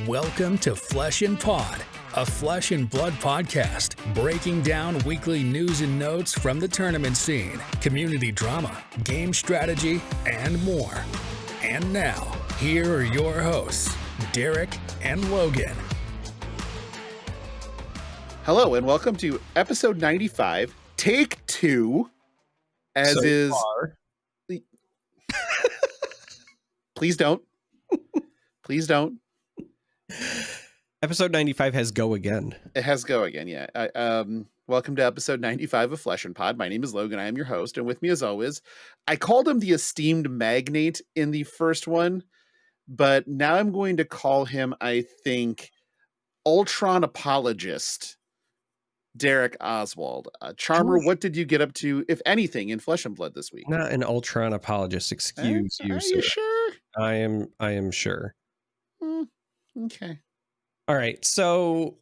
Welcome to Flesh and Pod, a flesh and blood podcast, breaking down weekly news and notes from the tournament scene, community drama, game strategy, and more. And now, here are your hosts, Darick and Logan. Hello, and welcome to episode 95, take 2, as so is... Far. Please don't. Please don't. Episode 95 has go again. It has go again, yeah. Welcome to episode 95 of Flesh and Pod. My name is Logan. I am your host, and with me as always, I called him the esteemed magnate in the first one, but now I'm going to call him, I think, Ultron apologist, Darick Oswald. Charmer, what did you get up to, if anything, in Flesh and Blood this week? Not an Ultron apologist, excuse you. Are you sure? I am sure. Okay. All right. So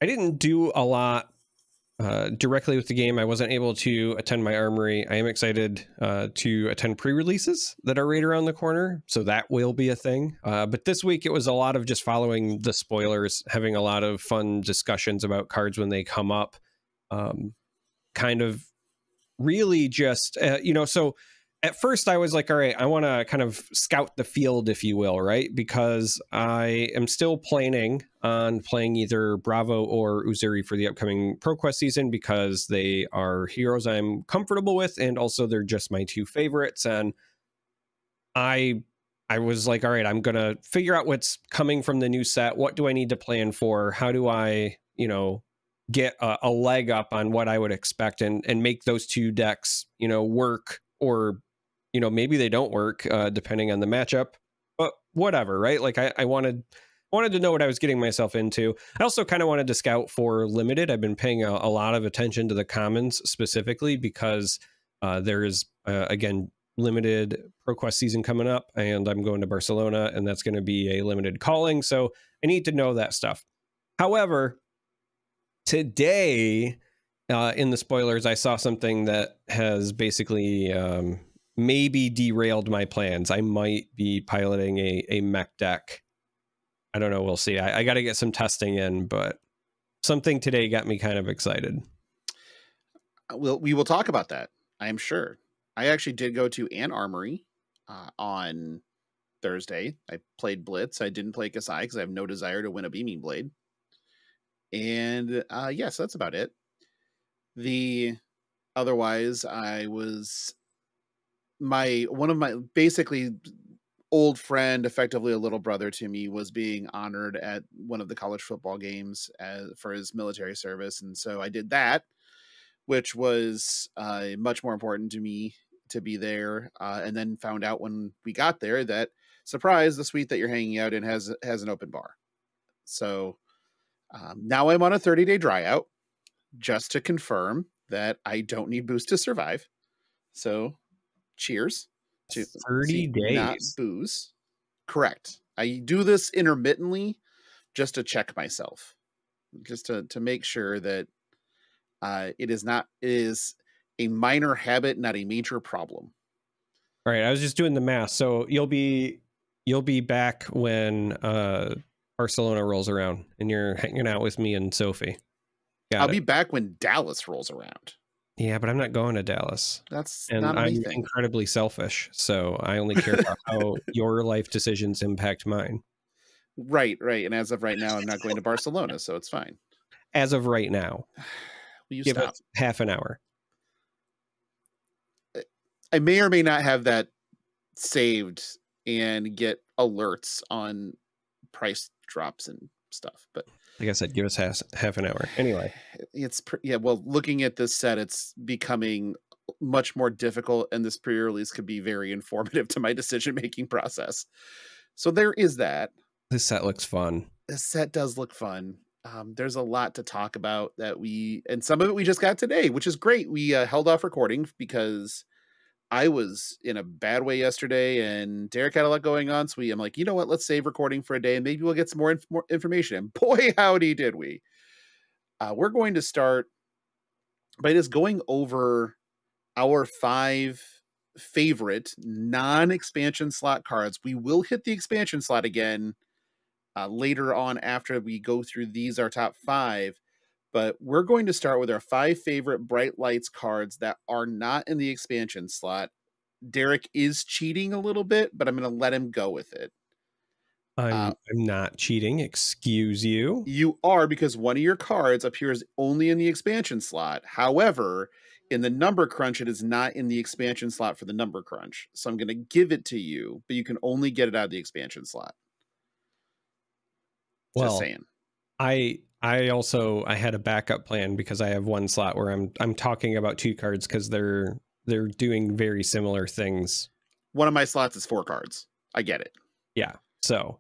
I didn't do a lot directly with the game. I wasn't able to attend my armory. I am excited to attend pre-releases that are right around the corner. So that will be a thing. But this week it was a lot of just following the spoilers, having a lot of fun discussions about cards when they come up. Kind of really just, so at first I was like, all right, I want to kind of scout the field, if you will, right? Because I am still planning on playing either Bravo or Uzuri for the upcoming ProQuest season because they are heroes I'm comfortable with, and also they're just my two favorites. And I was like, all right, I'm going to figure out what's coming from the new set. What do I need to plan for? How do I, get a leg up on what I would expect and make those two decks, work, or maybe they don't work depending on the matchup, but whatever, right? Like I wanted to know what I was getting myself into. I also kind of wanted to scout for limited. I've been paying a lot of attention to the commons specifically because there is, again, limited ProQuest season coming up, and I'm going to Barcelona, and that's going to be a limited calling. So I need to know that stuff. However, today in the spoilers, I saw something that has basically maybe derailed my plans. I might be piloting a mech deck. I don't know. We'll see. I got to get some testing in, but something today got me kind of excited. We will talk about that, I am sure. I actually did go to an armory on Thursday. I played Blitz. I didn't play Kasai because I have no desire to win a Beaming Blade. And yes, that's about it. Otherwise, I was... one of my basically old friend, effectively a little brother to me, was being honored at one of the college football games for his military service. And so I did that, which was much more important to me to be there. And then found out when we got there that, surprise, the suite that you're hanging out in has an open bar. So now I'm on a 30-day dry out just to confirm that I don't need booze to survive. So cheers to 30 days, not booze. Correct. I do this intermittently just to check myself, just to make sure that it is a minor habit, not a major problem. All right. I was just doing the math. So you'll be back when Barcelona rolls around and you're hanging out with me and Sophie. I'll be back when Dallas rolls around. Yeah, but I'm not going to Dallas. And not I'm anything. Incredibly selfish, so I only care about how your life decisions impact mine. Right. And as of right now, I'm not going to Barcelona, so it's fine. As of right now. Will you give stop? it half an hour. I may or may not have that saved and get alerts on price drops and stuff, but like I said, give us half an hour. Anyway, well, looking at this set, it's becoming much more difficult, and this pre-release could be very informative to my decision-making process. So there is that. This set looks fun. This set does look fun. There's a lot to talk about and some of it we just got today, which is great. We held off recording because I was in a bad way yesterday and Darick had a lot going on. So I'm like, you know what, let's save recording for a day and maybe we'll get some more information. And boy, howdy did we. We're going to start by just going over our 5 favorite non-expansion slot cards. We will hit the expansion slot again later on after we go through these, our top 5. But we're going to start with our 5 favorite Bright Lights cards that are not in the expansion slot. Darick is cheating a little bit, but I'm going to let him go with it. I'm not cheating. Excuse you. You are, because one of your cards appears only in the expansion slot. However, in the number crunch, it is not in the expansion slot for the number crunch. So I'm going to give it to you, but you can only get it out of the expansion slot. Well, just saying. I had a backup plan because I have one slot where I'm talking about 2 cards because they're doing very similar things. One of my slots is 4 cards. I get it. Yeah. So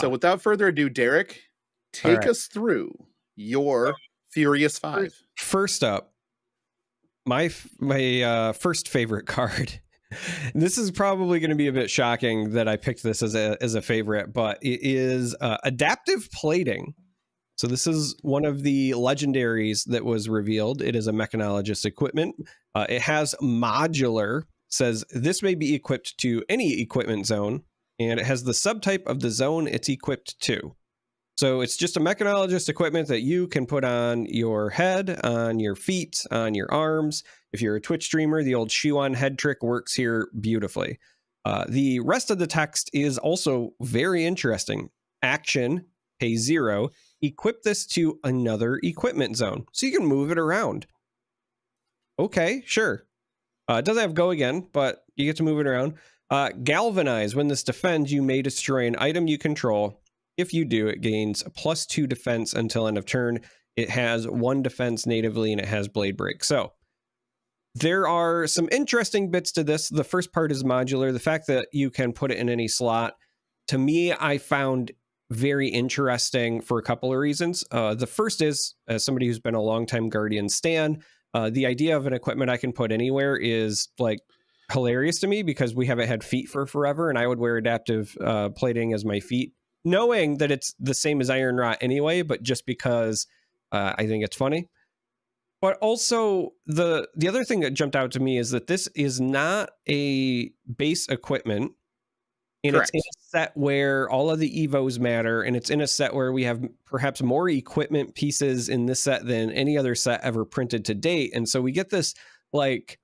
without further ado, Darick, take us through your Furious 5. First up, my first favorite card. This is probably going to be a bit shocking that I picked this as a favorite, but it is Adaptive Plating. So this is one of the legendaries that was revealed. It is a mechanologist equipment. It has modular, says this may be equipped to any equipment zone, and it has the subtype of the zone it's equipped to. So it's just a mechanologist equipment that you can put on your head, on your feet, on your arms. If you're a Twitch streamer, the old shoe on head trick works here beautifully. The rest of the text is also very interesting. Action, pay 0. Equip this to another equipment zone. So you can move it around. Okay, sure. It doesn't have go again, but you get to move it around. Galvanize. When this defends, you may destroy an item you control. If you do, it gains a +2 defense until end of turn. It has 1 defense natively, and it has Blade Break. So there are some interesting bits to this. The first part is modular. The fact that you can put it in any slot, to me, I found very interesting for a couple of reasons. The first is, as somebody who's been a longtime Guardian stan, the idea of an equipment I can put anywhere is like hilarious to me because we haven't had feet for forever, and I would wear adaptive plating as my feet, knowing that it's the same as Iron Rot anyway, but just because I think it's funny. But also the other thing that jumped out to me is that this is not a base equipment. And Correct. It's in a set where all of the Evos matter, and it's in a set where we have perhaps more equipment pieces in this set than any other set ever printed to date. And so we get this like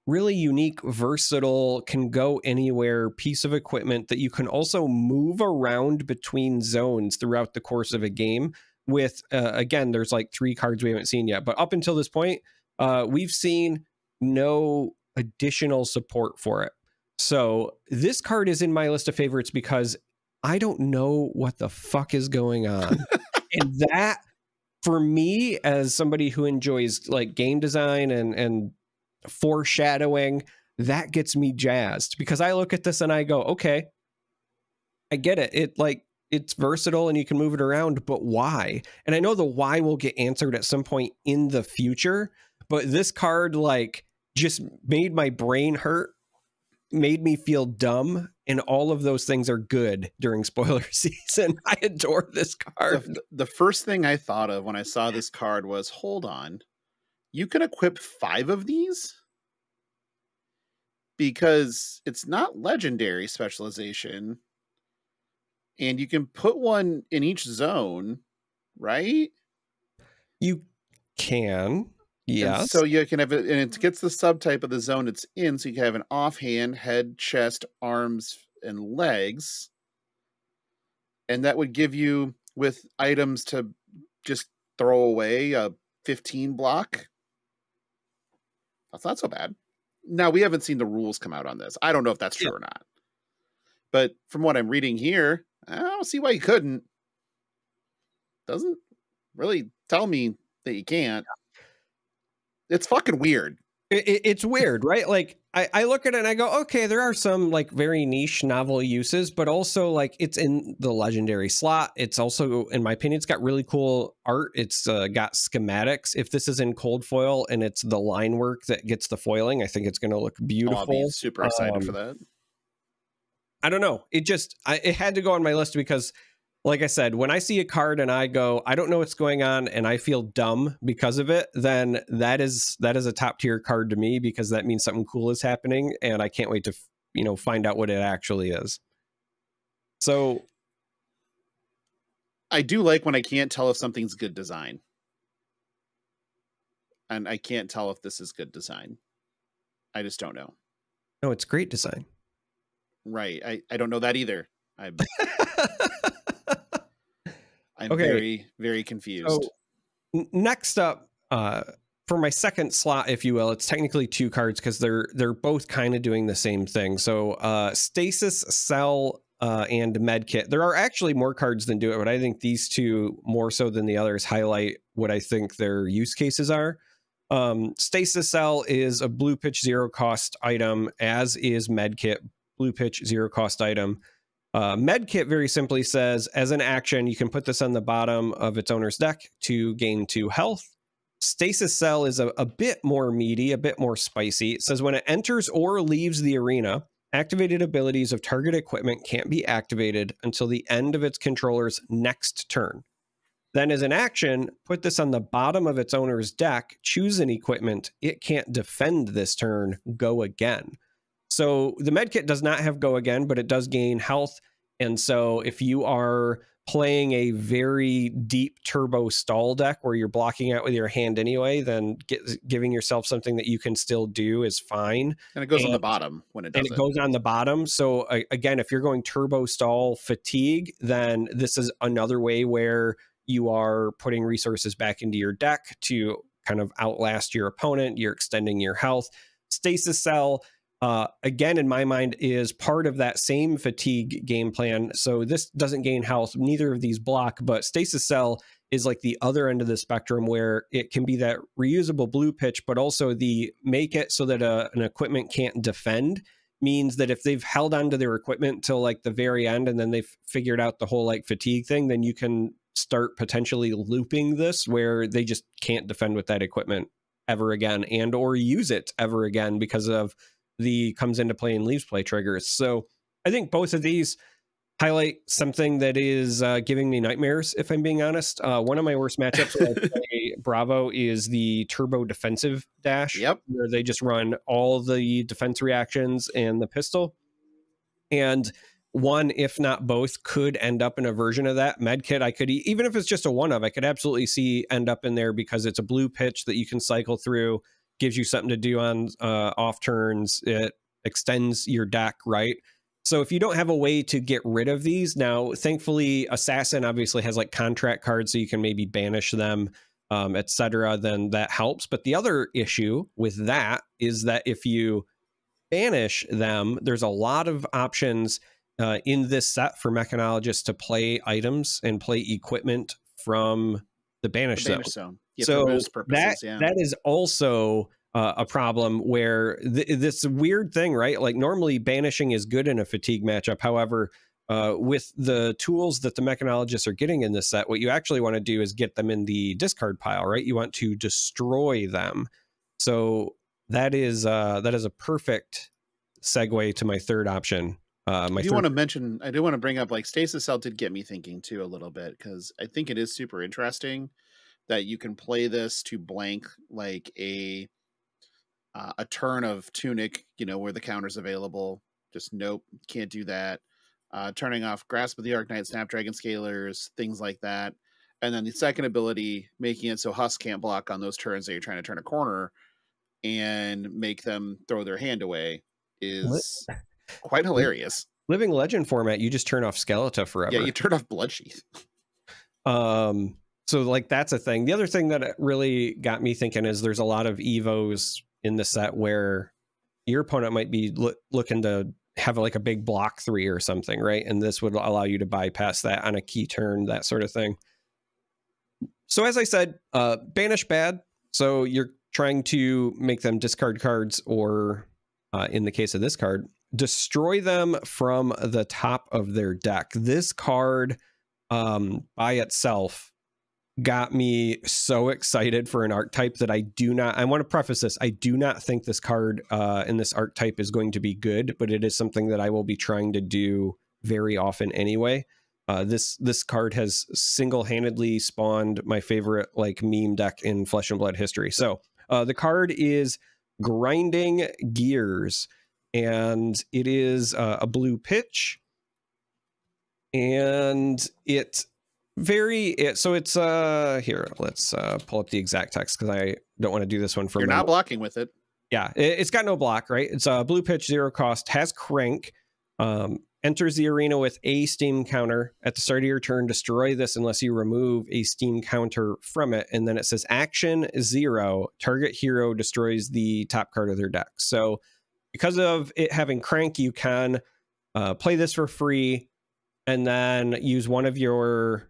really unique, versatile, can go anywhere piece of equipment that you can also move around between zones throughout the course of a game with, again, there's like 3 cards we haven't seen yet. But up until this point, we've seen no additional support for it. So this card is in my list of favorites because I don't know what the fuck is going on. And that, for me, as somebody who enjoys like game design and foreshadowing, that gets me jazzed because I look at this and I go, okay, I get it. It's versatile and you can move it around, but why? And I know the why will get answered at some point in the future, but this card like just made my brain hurt, made me feel dumb, and all of those things are good during spoiler season. I adore this card. The first thing I thought of when I saw this card was, hold on, you can equip 5 of these? Because it's not legendary specialization, and you can put one in each zone, right? You can. Yes. And so you can have it, and it gets the subtype of the zone it's in. So you can have an offhand, head, chest, arms, and legs. And that would give you, with items to just throw away, a 15 block. That's not so bad. Now, we haven't seen the rules come out on this. I don't know if that's true or not. But from what I'm reading here, I don't see why you couldn't. Doesn't really tell me that you can't. It's fucking weird. It's weird, right? Like I look at it and I go, okay, there are some like very niche novel uses, but also like it's in the legendary slot. It's also, in my opinion, it's got really cool art. It's got schematics. If this is in cold foil and it's the line work that gets the foiling, I think it's going to look beautiful. I'll be super excited for that. I don't know. It had to go on my list because, like I said, when I see a card and I go, I don't know what's going on, and I feel dumb because of it, then that is a top tier card to me because that means something cool is happening, and I can't wait to find out what it actually is. So I do like when I can't tell if something's good design. And I can't tell if this is good design. I just don't know. No, it's great design. Right. I don't know that either. I'm Okay. very, very confused. So, next up, for my second slot, if you will, it's technically 2 cards because they're both kind of doing the same thing. So Stasis Cell and Medkit. There are actually more cards than do it, but I think these 2 more so than the others highlight what I think their use cases are. Stasis Cell is a blue pitch 0 cost item, as is Medkit, blue pitch 0 cost item. Medkit very simply says, as an action, you can put this on the bottom of its owner's deck to gain 2 health. Stasis Cell is a bit more meaty, a bit more spicy. It says when it enters or leaves the arena, activated abilities of target equipment can't be activated until the end of its controller's next turn. Then as an action, put this on the bottom of its owner's deck, choose an equipment. It can't defend this turn, go again. So the Medkit does not have go again, but it does gain health. And so if you are playing a very deep turbo stall deck where you're blocking out with your hand anyway, then giving yourself something that you can still do is fine. And it goes on the bottom when it does it. And it goes on the bottom. So again, if you're going turbo stall fatigue, then this is another way where you are putting resources back into your deck to kind of outlast your opponent. You're extending your health. Stasis Cell, again, in my mind, is part of that same fatigue game plan. So this doesn't gain health. Neither of these block, but Stasis Cell is like the other end of the spectrum where it can be that reusable blue pitch, but also the make it so that an equipment can't defend means that if they've held onto their equipment till like the very end and then they've figured out the whole like fatigue thing, then you can start potentially looping this where they just can't defend with that equipment ever again and or use it ever again because of the comes into play and leaves play triggers. So I think both of these highlight something that is giving me nightmares, if I'm being honest. One of my worst matchups where I play Bravo is the turbo defensive dash, where they just run all the defense reactions and the pistol. And one, if not both, could end up in a version of that. Medkit, I could, even if it's just a one of, I could absolutely see end up in there because it's a blue pitch that you can cycle through, gives you something to do on off turns. It extends your deck, right? So if you don't have a way to get rid of these, now, thankfully, Assassin obviously has like contract cards, so you can maybe banish them, etc. Then that helps. But the other issue with that is that if you banish them, there's a lot of options in this set for mechanologists to play items and play equipment from the banish zone. Yeah, so that is also a problem where this weird thing, right? Like normally banishing is good in a fatigue matchup. However, with the tools that the mechanologists are getting in this set, what you actually want to do is get them in the discard pile, right? You want to destroy them. So that is a perfect segue to my third option. I do want to bring up, like, Stasis Cell did get me thinking too a little bit, because I think it is super interesting that you can play this to blank like a turn of Tunic, where the counter's available. Just nope, can't do that. Turning off Grasp of the Arknight, Snapdragon Scalers, things like that. And then the second ability, making it so Husk can't block on those turns that you're trying to turn a corner and make them throw their hand away, is quite hilarious. Living Legend format, you just turn off Skeletor forever. Yeah, you turn off Bloodsheath. So like that's a thing. The other thing that really got me thinking is there's a lot of Evos in the set where your opponent might be looking to have like a big block 3 or something, right? And this would allow you to bypass that on a key turn, that sort of thing. So as I said, banish bad. So you're trying to make them discard cards, or in the case of this card, destroy them from the top of their deck. This card by itself got me so excited for an archetype that I want to preface this. I do not think this card in this archetype is going to be good, but it is something that I will be trying to do very often anyway. This card has single-handedly spawned my favorite like meme deck in Flesh and Blood history. So the card is Grinding Gears, and it is a blue pitch, and it so it's here, let's pull up the exact text because I don't want to do this one for you're not blocking with it. Yeah, it's got no block, right? It's a blue pitch, 0 cost, has crank, enters the arena with a steam counter. At the start of your turn, destroy this unless you remove a steam counter from it. And then it says action 0, target hero destroys the top card of their deck. So because of it having crank, you can play this for free and then use one of your,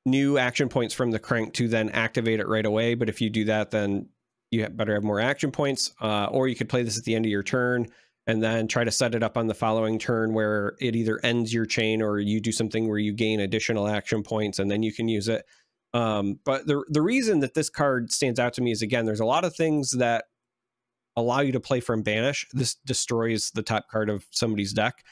new action points from the crank to then activate it right away. But if you do that, then you better have more action points, or you could play this at the end of your turn and then try to set it up on the following turn where it either ends your chain or you do something where you gain additional action points and then you can use it. But the reason that this card stands out to me is, again, there's a lot of things that allow you to play from Banish. This destroys the top card of somebody's deck.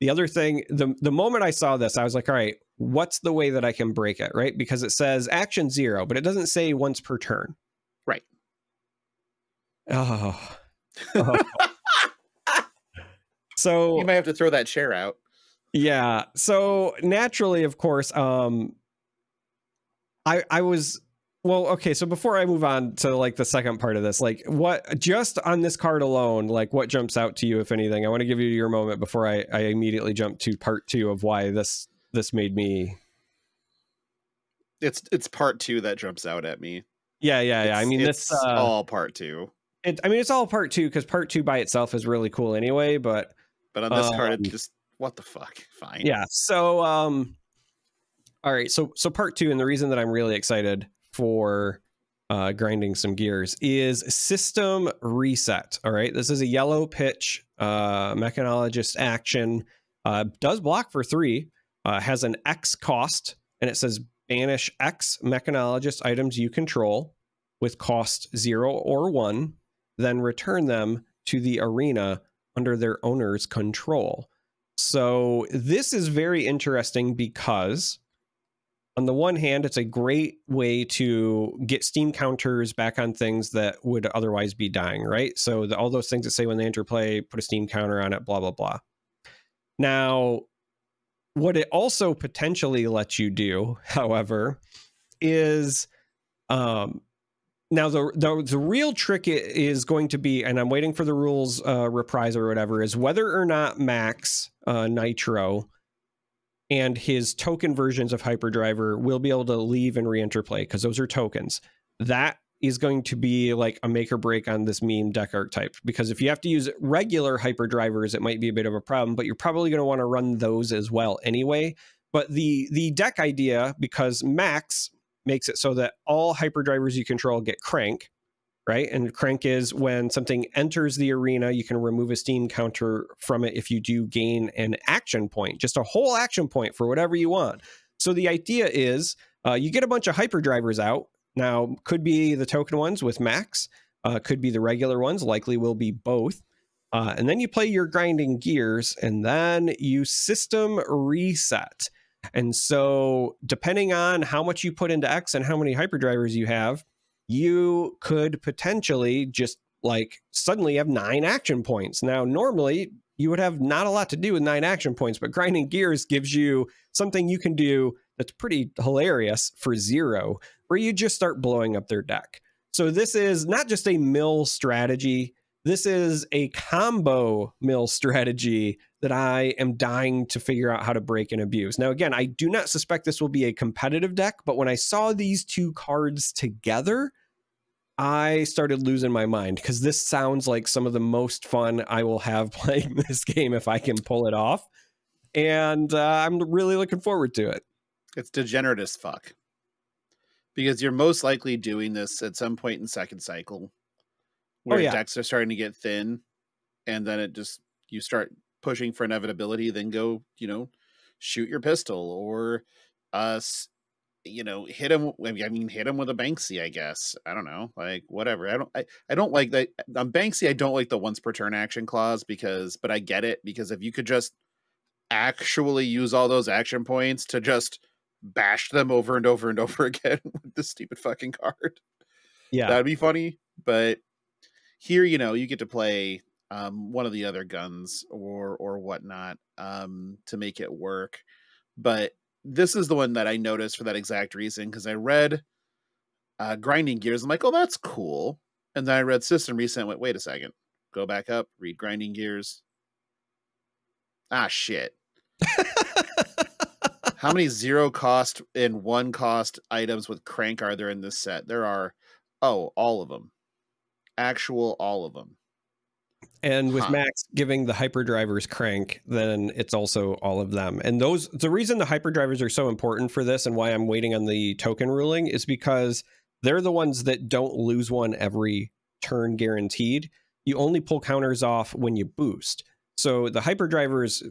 The other thing, the moment I saw this, I was like, all right, what's the way that I can break it, right? Because it says action 0, but it doesn't say once per turn. Right. Oh. So you might have to throw that chair out. Yeah. So naturally, of course, I was, well, okay. So before I move on to like the second part of this, like what, just on this card alone, like what jumps out to you, if anything? I want to give you your moment before I immediately jump to part 2 of why this made me. It's part 2 that jumps out at me. Yeah. I mean, it's all part 2. It's all part 2 because part 2 by itself is really cool anyway. But on this card, it just, what the fuck? Fine. Yeah. So, all right. So part 2, and the reason that I'm really excited for grinding some gears is system reset. All right. This is a yellow pitch mechanologist action. Does block for 3. Has an X cost, and it says banish X mechanologist items you control with cost 0 or 1, then return them to the arena under their owner's control. So this is very interesting because on the one hand, it's a great way to get steam counters back on things that would otherwise be dying, right? So all those things that say when they enter play, put a steam counter on it, blah, blah, blah. Now, what it also potentially lets you do, however, is now the real trick is going to be, and I'm waiting for the rules reprise or whatever, is whether or not Max Nitro and his token versions of Hyperdriver will be able to leave and re-enter play, because those are tokens. That is going to be like a make or break on this meme deck archetype, because if you have to use regular Hyperdrivers, it might be a bit of a problem, but you're probably going to want to run those as well anyway. But the deck idea, because Max makes it so that all Hyperdrivers you control get crank, right? And crank is when something enters the arena, you can remove a steam counter from it if you do gain an action point, just a whole action point for whatever you want. So the idea is you get a bunch of Hyperdrivers out. Now, could be the token ones with Max, could be the regular ones, likely will be both. And then you play your grinding gears, and then you system reset. And so depending on how much you put into X and how many Hyperdrivers you have, you could potentially just like suddenly have 9 action points. Now, normally you would have not a lot to do with 9 action points, but grinding gears gives you something you can do that's pretty hilarious for 0, where you just start blowing up their deck. So this is not just a mill strategy. This is a combo mill strategy that I am dying to figure out how to break and abuse. Now, again, I do not suspect this will be a competitive deck, but when I saw these 2 cards together, I started losing my mind, because this sounds like some of the most fun I will have playing this game if I can pull it off. And I'm really looking forward to it. It's degenerate as fuck, because you're most likely doing this at some point in second cycle, where decks are starting to get thin, and then it just, you start pushing for inevitability, then go, shoot your pistol, or hit him. I mean, hit him with a Banksy, I guess. I don't know, like whatever. I don't like that on Banksy. I don't like the once per turn action clause, but I get it, because if you could just actually use all those action points to just bash them over and over and over again with this stupid fucking card, yeah, that'd be funny. But here, you get to play one of the other guns or whatnot, to make it work. But this is the one that I noticed for that exact reason, because I read Grinding Gears. I'm like, oh, that's cool. And then I read System Reset and went, wait a second. Go back up, read Grinding Gears. Ah, shit. How many 0 cost and 1 cost items with crank are there in this set? There are, all of them. All of them. And with Max giving the hyperdrivers crank, then it's also all of them. And the reason the hyperdrivers are so important for this and why I'm waiting on the token ruling is because they're the ones that don't lose one every turn guaranteed. You only pull counters off when you boost. So the hyperdrivers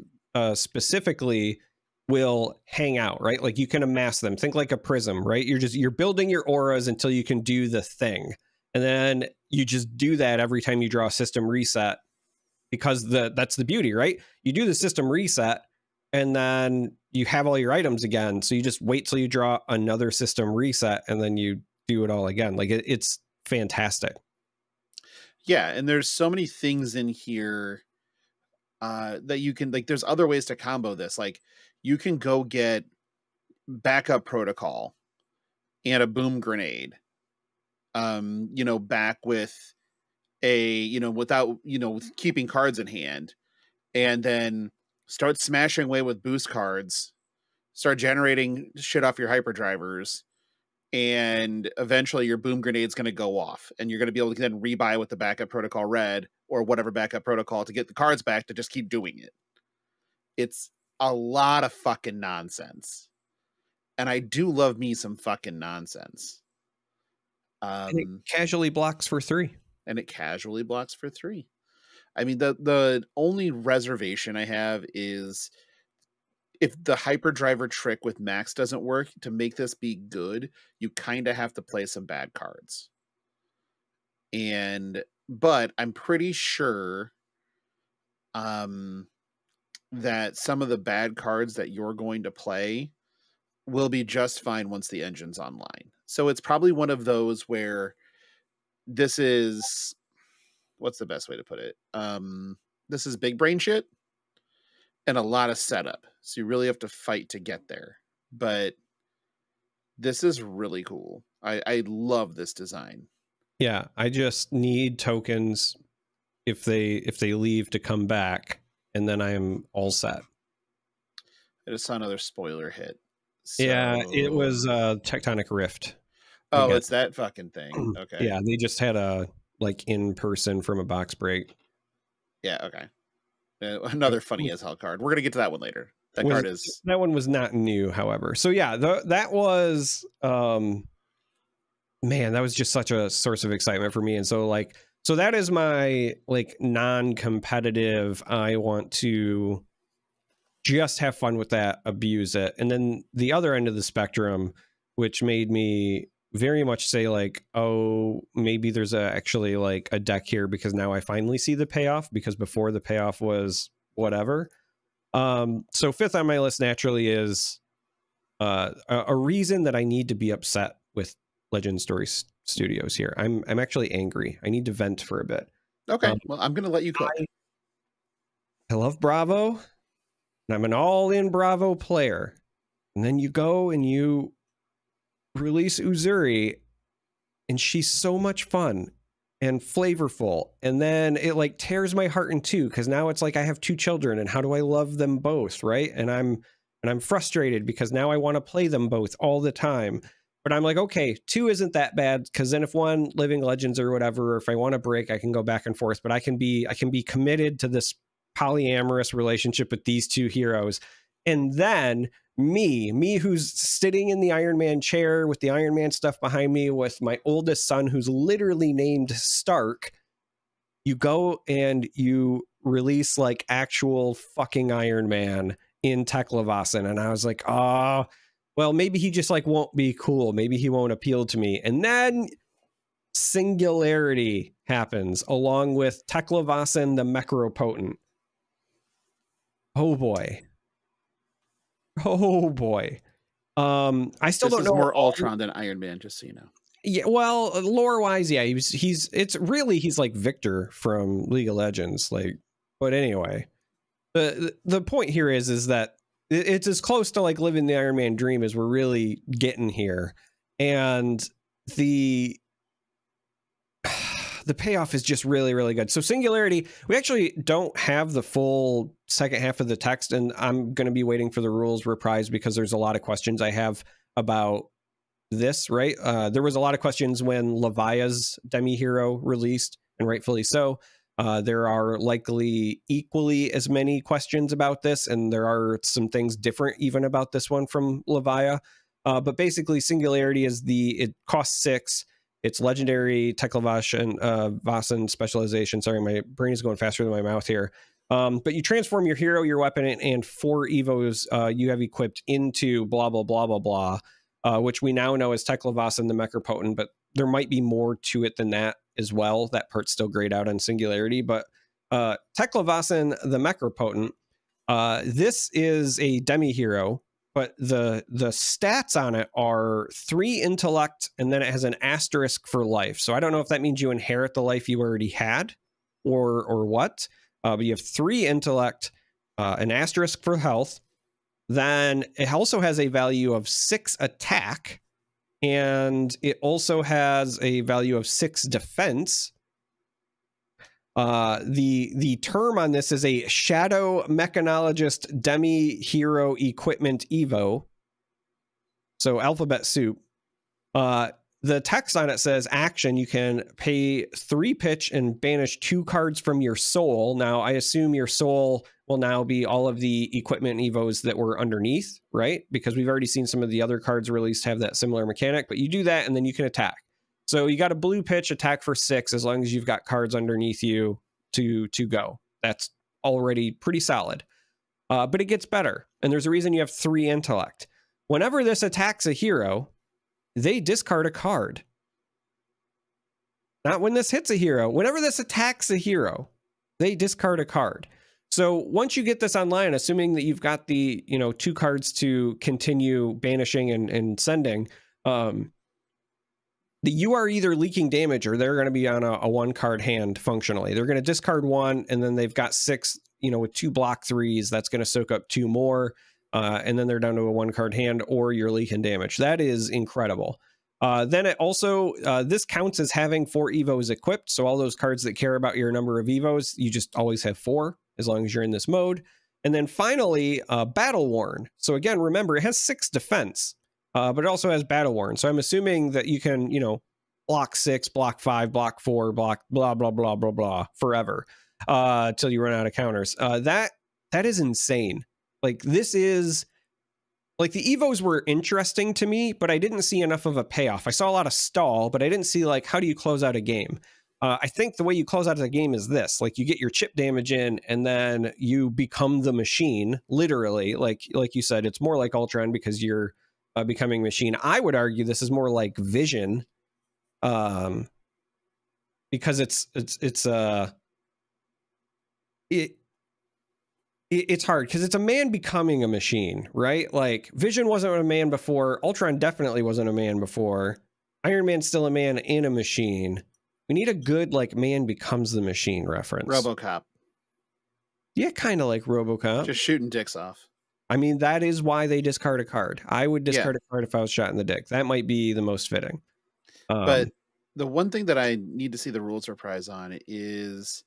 specifically will hang out, right? Like you can amass them. Think like a prism, right? You're building your auras until you can do the thing. And then you just do that every time you draw a system reset, because that's the beauty, right? You do the system reset and then you have all your items again. So you just wait till you draw another system reset and then you do it all again. Like it's fantastic. Yeah. And there's so many things in here that you can, like, there's other ways to combo this. Like you can go get backup protocol and a boom grenade, back with without, with keeping cards in hand, and then start smashing away with boost cards, start generating shit off your hyperdrivers, and eventually your boom grenade's going to go off and you're going to be able to then rebuy with the backup protocol red or whatever backup protocol to get the cards back to just keep doing it. It's a lot of fucking nonsense. And I do love me some fucking nonsense. And it casually blocks for 3. And it casually blocks for 3. I mean, the only reservation I have is if the hyperdriver trick with Max doesn't work, to make this be good, you kind of have to play some bad cards. But I'm pretty sure that some of the bad cards that you're going to play will be just fine once the engine's online. So it's probably one of those where this is, what's the best way to put it? This is big brain shit and a lot of setup. So you really have to fight to get there. But this is really cool. I love this design. Yeah, I just need tokens if they leave to come back, and then I am all set. I just saw another spoiler hit. So... Yeah, it was Tectonic Rift. Oh, it's that fucking thing. Okay. Yeah, they just had a in person from a box break. Yeah, okay. Another funny as hell card. We're gonna get to that one later. That one was not new, however. So yeah, that was man, that was just such a source of excitement for me. And so that is my non-competitive. I want to just have fun with that, abuse it. And then the other end of the spectrum, which made me very much say oh, maybe there's actually a deck here, because now I finally see the payoff, because before the payoff was whatever. So 5th on my list naturally is a reason that I need to be upset with Legend Story Studios here. I'm actually angry. I need to vent for a bit. Okay, well, I'm gonna let you cook. I love Bravo, and I'm an all-in Bravo player. And then you go and you release Uzuri, and she's so much fun and flavorful, and then it tears my heart in two, because now it's I have 2 children, and how do I love them both, right? And I'm frustrated because now I want to play them both all the time. But I'm okay, 2 isn't that bad, because then if one Living Legends or whatever, or if I want to break, I can go back and forth. But I can be committed to this polyamorous relationship with these 2 heroes. And then me who's sitting in the Iron Man chair with the Iron Man stuff behind me, with my oldest son who's literally named Stark, you go and you release actual fucking Iron Man in Teklevasen. And I was oh, well, maybe he just won't be cool. Maybe he won't appeal to me. And then Singularity happens along with Teklevasen the Mechropotent. Oh boy. Oh boy. I still don't know. More Ultron than Iron Man, just so you know. Yeah, well, lore wise, yeah, he's like Victor from League of Legends, like. But anyway, the point here is that it's as close to like living the Iron Man dream as we're really getting here, and the payoff is just really, really good. So Singularity, we actually don't have the full second half of the text, and I'm going to be waiting for the rules reprise because there's a lot of questions I have about this, right? There was a lot of questions when Levia's demi-hero released, and rightfully so. There are likely equally as many questions about this, and there are some things different even about this one from Levia. But basically, Singularity is it costs 6. It's legendary Teklevash and Vasan specialization. Sorry, my brain is going faster than my mouth here. But you transform your hero, your weapon, and 4 evos you have equipped into blah, blah, blah, blah, blah, which we now know as Teklevasan the Mechapotent, but there might be more to it than that as well. That part's still grayed out on Singularity. But Teklevasan the Mechapotent, this is a demi-hero, but the stats on it are 3 intellect, and then it has an asterisk for life. So I don't know if that means you inherit the life you already had or what. But you have 3 intellect, an asterisk for health. Then it also has a value of 6 attack, and it also has a value of 6 defense. The term on this is a Shadow Mechanologist Demi-Hero Equipment Evo. So alphabet soup. The text on it says action. You can pay 3 pitch and banish 2 cards from your soul. Now, I assume your soul will now be all of the equipment evos that were underneath, right? Because we've already seen some of the other cards released have that similar mechanic, but you do that and then you can attack. So you got a blue pitch, attack for 6, as long as you've got cards underneath you to go. That's already pretty solid. But it gets better. And there's a reason you have 3 intellect. Whenever this attacks a hero, they discard a card. Not when this hits a hero. Whenever this attacks a hero, they discard a card. So once you get this online, assuming that you've got the 2 cards to continue banishing and sending, you are either leaking damage or they're going to be on a 1-card hand functionally. They're going to discard 1, and then they've got 6, with 2 block 3s. That's going to soak up 2 more. And then they're down to a 1-card hand, or you're leaking damage. That is incredible. Then it also, this counts as having 4 evos equipped. So all those cards that care about your number of evos, you just always have 4 as long as you're in this mode. And then finally, Battle Worn. So again, remember, it has 6 defense, but it also has Battle Worn. So I'm assuming that you can, block 6, block 5, block 4, block blah, blah, blah, blah, blah, forever, till you run out of counters. That is insane. Like, this is, like, the evos were interesting to me, but I didn't see enough of a payoff. I saw a lot of stall, but I didn't see, like, how do you close out a game? I think the way you close out a game is this. Like, you get your chip damage in, and then you become the machine, literally. Like you said, it's more like Ultron because you're becoming machine. I would argue this is more like Vision, because it's hard because it's a man becoming a machine, right? Like, Vision wasn't a man before. Ultron definitely wasn't a man before. Iron Man's still a man in a machine. We need a good, like, man becomes the machine reference. RoboCop. Yeah, kind of like RoboCop. Just shooting dicks off. I mean, that is why they discard a card. I would discard a card if I was shot in the dick. That might be the most fitting. But the one thing that I need to see the rules reprise on is,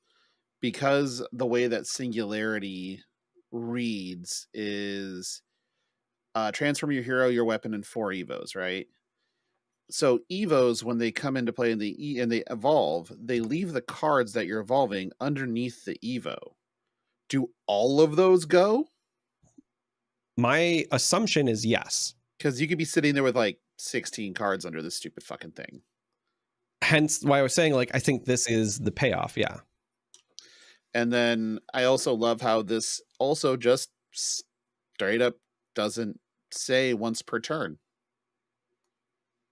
because the way that Singularity reads is transform your hero, your weapon, and 4 evos, right? So evos, when they come into play and they evolve, they leave the cards that you're evolving underneath the evo. Do all of those go? My assumption is yes. Because you could be sitting there with like 16 cards under this stupid fucking thing. Hence why I was saying, like, I think this is the payoff. Yeah. And then I also love how this also just straight up doesn't say once per turn.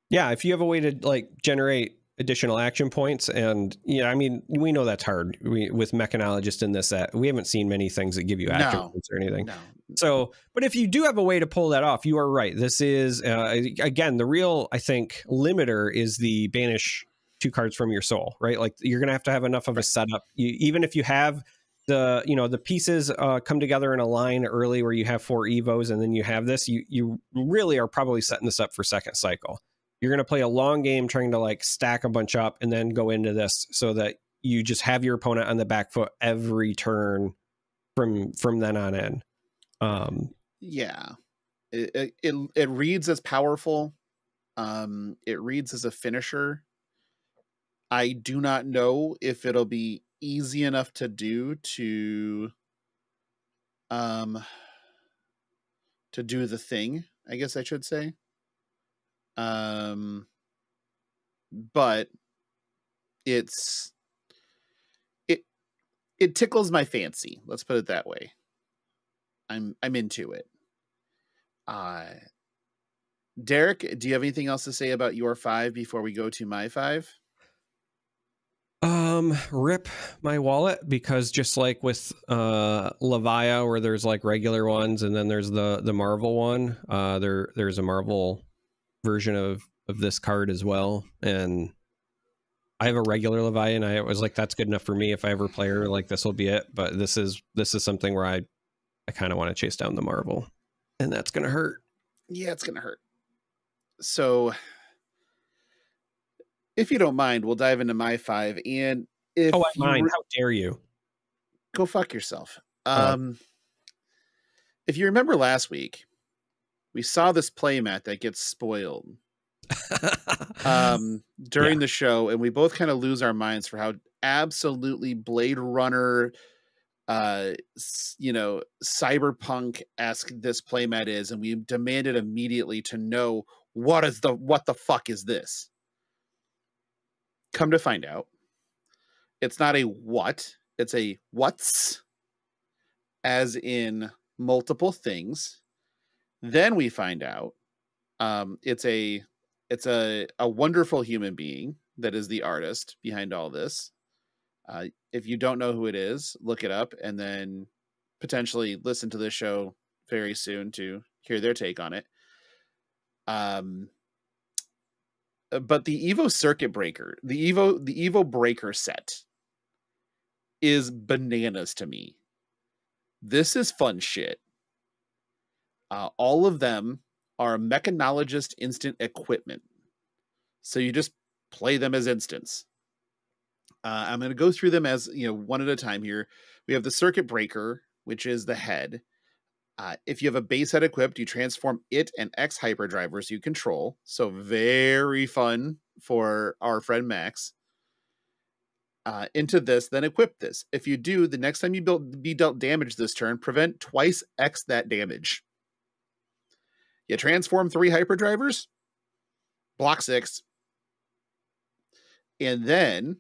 Yeah, if you have a way to, like, generate additional action points. And yeah, I mean, we know that's hard. With mechanologist in this set, we haven't seen many things that give you action points or anything. No. So, but if you do have a way to pull that off, you are right. This is again, the real, I think, limiter is the banish 2 cards from your soul, right? Like you're going to have enough of a setup. Even if you have the pieces come together in a line early where you have 4 evos and then you have this, you really are probably setting this up for second cycle. You're going to play a long game trying to like stack a bunch up and then go into this so that you just have your opponent on the back foot every turn from then on in. Yeah, it reads as powerful. It reads as a finisher. I do not know if it'll be easy enough to do to do the thing, I guess I should say. But it tickles my fancy. Let's put it that way. I'm into it. Darick, do you have anything else to say about your 5 before we go to my 5? Rip my wallet, because just like with Levia, where there's like regular ones and then there's the Marvel one, there's a Marvel version of this card as well, and I have a regular Levia and I was like, that's good enough for me. If I ever play her, like, this will be it. But this is something where I kind of want to chase down the Marvel, and that's gonna hurt. Yeah, it's gonna hurt. So if you don't mind, we'll dive into my 5. And if I mind, how dare you? Go fuck yourself. If you remember last week, we saw this playmat that gets spoiled during the show, and we both kind of lose our minds for how absolutely Blade Runner, cyberpunk-esque this playmat is, and we demanded immediately to know what the fuck is this? Come to find out, it's not a what, it's a what's, as in multiple things. Then we find out it's a wonderful human being that is the artist behind all this. If you don't know who it is, look it up and then potentially listen to this show very soon to hear their take on it. But the Evo Circuit Breaker, the Evo Breaker set is bananas to me. This is fun shit. All of them are mechanologist instant equipment. So you just play them as instants. I'm going to go through them as, one at a time here. We have the Circuit Breaker, which is the head. If you have a base head equipped, you transform it and X hyperdrivers you control. So very fun for our friend Max. Into this, then equip this. If you do, the next time you be dealt damage this turn, prevent twice X that damage. You transform 3 hyperdrivers, block 6. And then,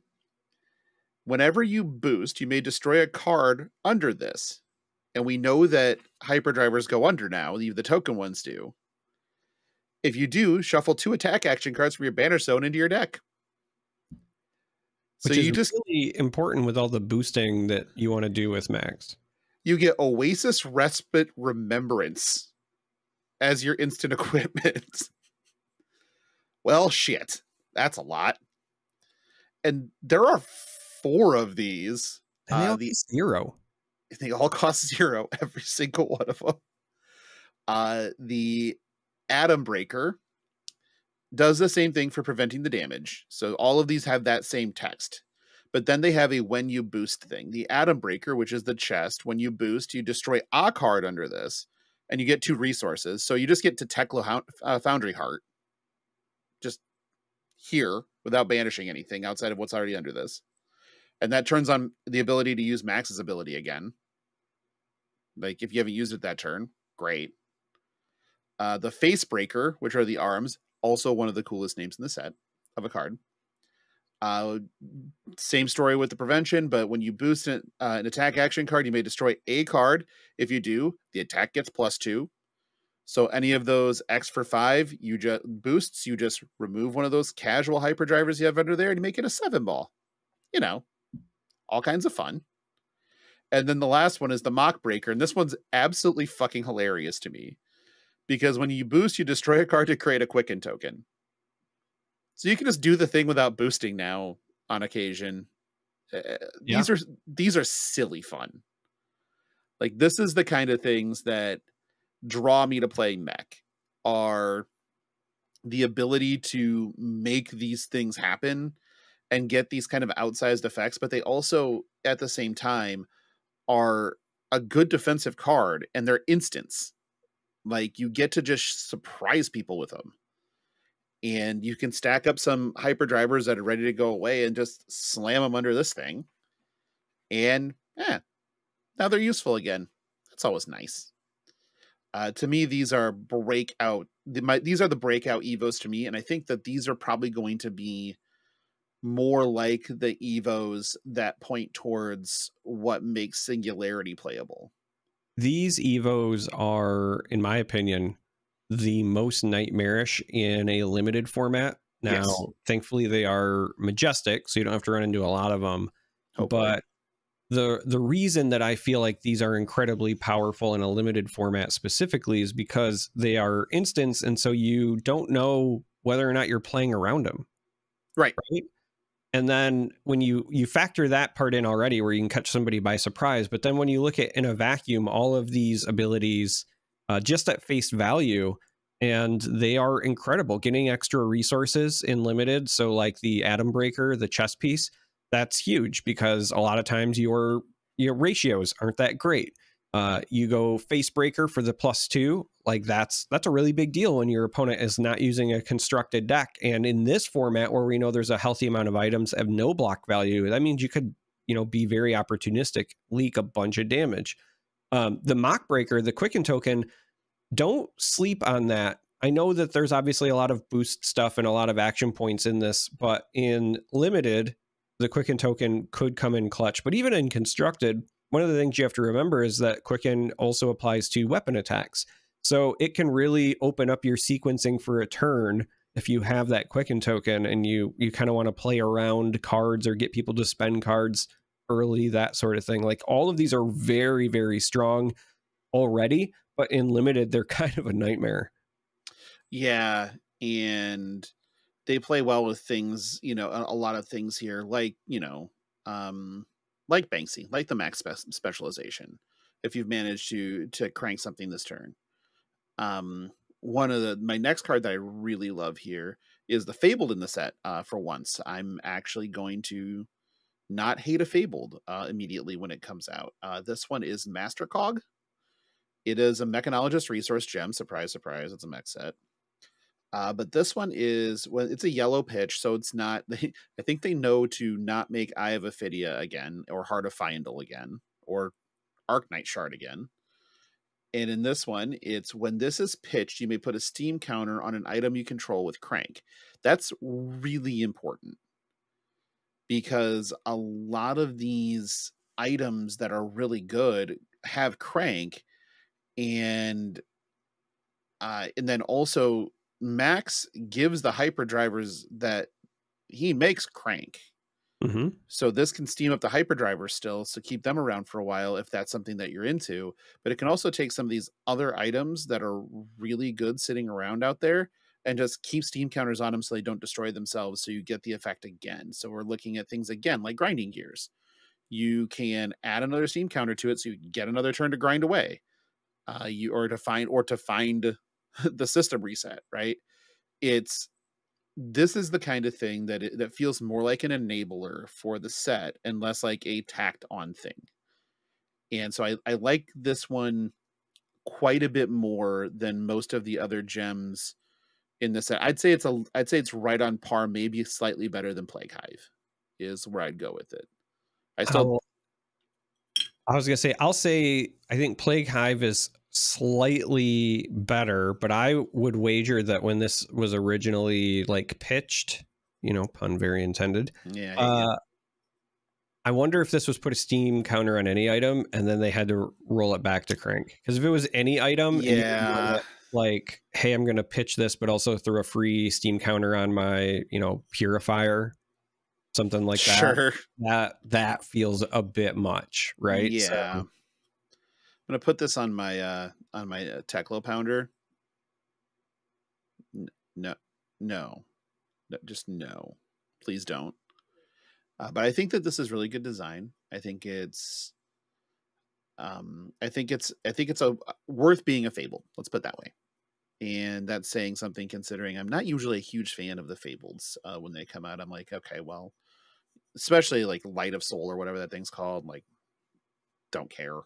whenever you boost, you may destroy a card under this. And we know that hyperdrivers go under now, the token ones do. If you do, shuffle 2 attack action cards from your banner zone into your deck. Which is really important with all the boosting that you want to do with Max. You get Oasis Respite Remembrance as your instant equipment. Well, shit. That's a lot. And there are 4 of these. And they all cost 0. They all cost 0, every single one of them. The Atom Breaker does the same thing for preventing the damage. So all of these have that same text. But then they have a when you boost thing. The Atom Breaker, which is the chest, when you boost, you destroy a card under this, and you get 2 resources. So you just get to Tekla Foundry Heart. Just here, without banishing anything outside of what's already under this. And that turns on the ability to use Max's ability again. Like, if you haven't used it that turn, great. The Face Breaker, which are the arms, also one of the coolest names in the set of a card. Same story with the prevention, but when you boost an attack action card, you may destroy a card. If you do, the attack gets +2. So any of those X for 5 you just boosts, you just remove one of those casual hyperdrivers you have under there and you make it a 7 ball. You know, all kinds of fun. And then the last one is the Mock Breaker, and this one's absolutely fucking hilarious to me. Because when you boost, you destroy a card to create a Quicken token. So you can just do the thing without boosting now on occasion. Yeah. These are silly fun. Like, this is the kind of things that draw me to play mech, are the ability to make these things happen and get these kind of outsized effects, but they also, at the same time, are a good defensive card, and they're instants. Like, you get to just surprise people with them. And you can stack up some hyperdrivers that are ready to go away and just slam them under this thing. And, now they're useful again. That's always nice. To me, these are these are the breakout Evos to me, and I think that these are probably going to be more like the Evos that point towards what makes Singularity playable. These Evos are, in my opinion, the most nightmarish in a limited format. Now, yes, thankfully, they are majestic, so you don't have to run into a lot of them. Hopefully. But the reason that I feel like these are incredibly powerful in a limited format specifically is because they are instants, and so you don't know whether or not you're playing around them. Right? And then when you factor that part in already, where you can catch somebody by surprise, but then when you look at in a vacuum, all of these abilities just at face value, and they are incredible. Getting extra resources in limited, so like the Atom Breaker, the chess piece, that's huge because a lot of times your ratios aren't that great. You go Face Breaker for the +2, like that's a really big deal when your opponent is not using a constructed deck. And in this format, where we know there's a healthy amount of items that have no block value, that means you could, be very opportunistic, leak a bunch of damage. The Mock Breaker, the Quicken token, don't sleep on that. I know that there's obviously a lot of boost stuff and a lot of action points in this, but in limited, the Quicken token could come in clutch. But even in constructed, one of the things you have to remember is that Quicken also applies to weapon attacks. So it can really open up your sequencing for a turn if you have that Quicken token and you kind of want to play around cards or get people to spend cards early, that sort of thing. Like, all of these are very, very strong already, but in limited, they're kind of a nightmare. Yeah, and they play well with things, a lot of things here, like, like Banksy, like the max specialization, if you've managed to crank something this turn. One of my next card that I really love here is the Fabled in the set. For once, I'm actually going to not hate a Fabled immediately when it comes out. This one is Master Cog. It is a Mechanologist resource gem. Surprise, surprise, it's a mech set. But this one is, it's a yellow pitch, so it's not, I think they know to not make Eye of Ophidia again, or Heart of Fyendal again, or Arknight Shard again. And in this one, it's when this is pitched, you may put a steam counter on an item you control with Crank. That's really important, because a lot of these items that are really good have Crank, and then also Max gives the hyperdrivers that he makes Crank. Mm-hmm. So this can steam up the hyperdrivers still, so keep them around for a while if that's something that you're into. But it can also take some of these other items that are really good sitting around out there and just keep steam counters on them so they don't destroy themselves, so you get the effect again. So we're looking at things again like grinding gears. You can add another steam counter to it so you get another turn to grind away. To find the system reset, right? This is the kind of thing that feels more like an enabler for the set and less like a tacked on thing. And so I like this one quite a bit more than most of the other gems in the set. I'd say it's right on par, maybe slightly better than Plague Hive is where I'd go with it. I'll say I think Plague Hive is slightly better, but I would wager that when this was originally like pitched, pun very intended. Yeah. I wonder if this was put a steam counter on any item and then they had to roll it back to Crank. Because if it was any item, yeah, like, hey, I'm going to pitch this, but also throw a free steam counter on my, purifier, something like Sure. that feels a bit much, right? Yeah. So, I'm gonna put this on my Teclo Pounder. No, no, just no. Please don't. But I think that this is really good design. I think it's worth being a Fable. Let's put it that way. And that's saying something, considering I'm not usually a huge fan of the Fables when they come out. I'm like, okay, well, especially like Light of Soul or whatever that thing's called. Like, don't care.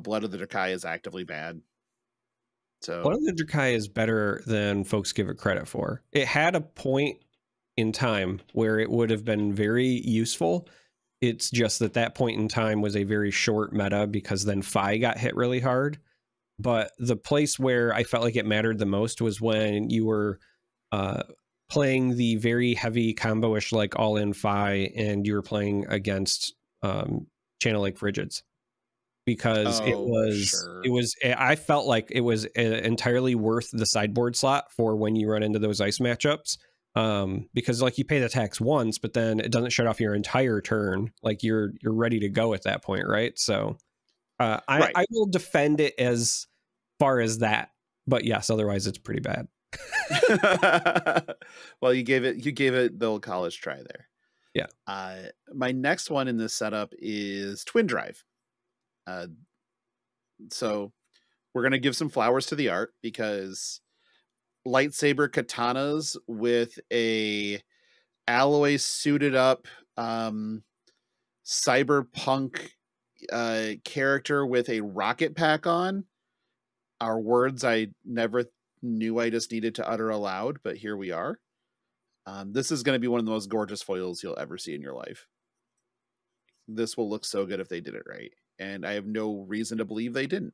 Blood of the Drakai is actively bad. So Blood of the Drakai is better than folks give it credit for. It had a point in time where it would have been very useful. It's just that point in time was a very short meta, because then Fi got hit really hard. But the place where I felt like it mattered the most was when you were playing the very heavy combo-ish, like all-in Fi, and you were playing against Channel Lake Frigids. Because I felt like it was entirely worth the sideboard slot for when you run into those ice matchups. Because like you pay the tax once, but then it doesn't shut off your entire turn. Like you're ready to go at that point, right? So I will defend it as far as that, but yes, otherwise it's pretty bad. Well, you gave it the old college try there. Yeah. My next one in this setup is Twin Drive. So we're gonna give some flowers to the art, because lightsaber katanas with a alloy suited up cyberpunk character with a rocket pack on are words I never knew I just needed to utter aloud, but here we are. This is going to be one of the most gorgeous foils you'll ever see in your life. This will look so good if they did it right, and I have no reason to believe they didn't.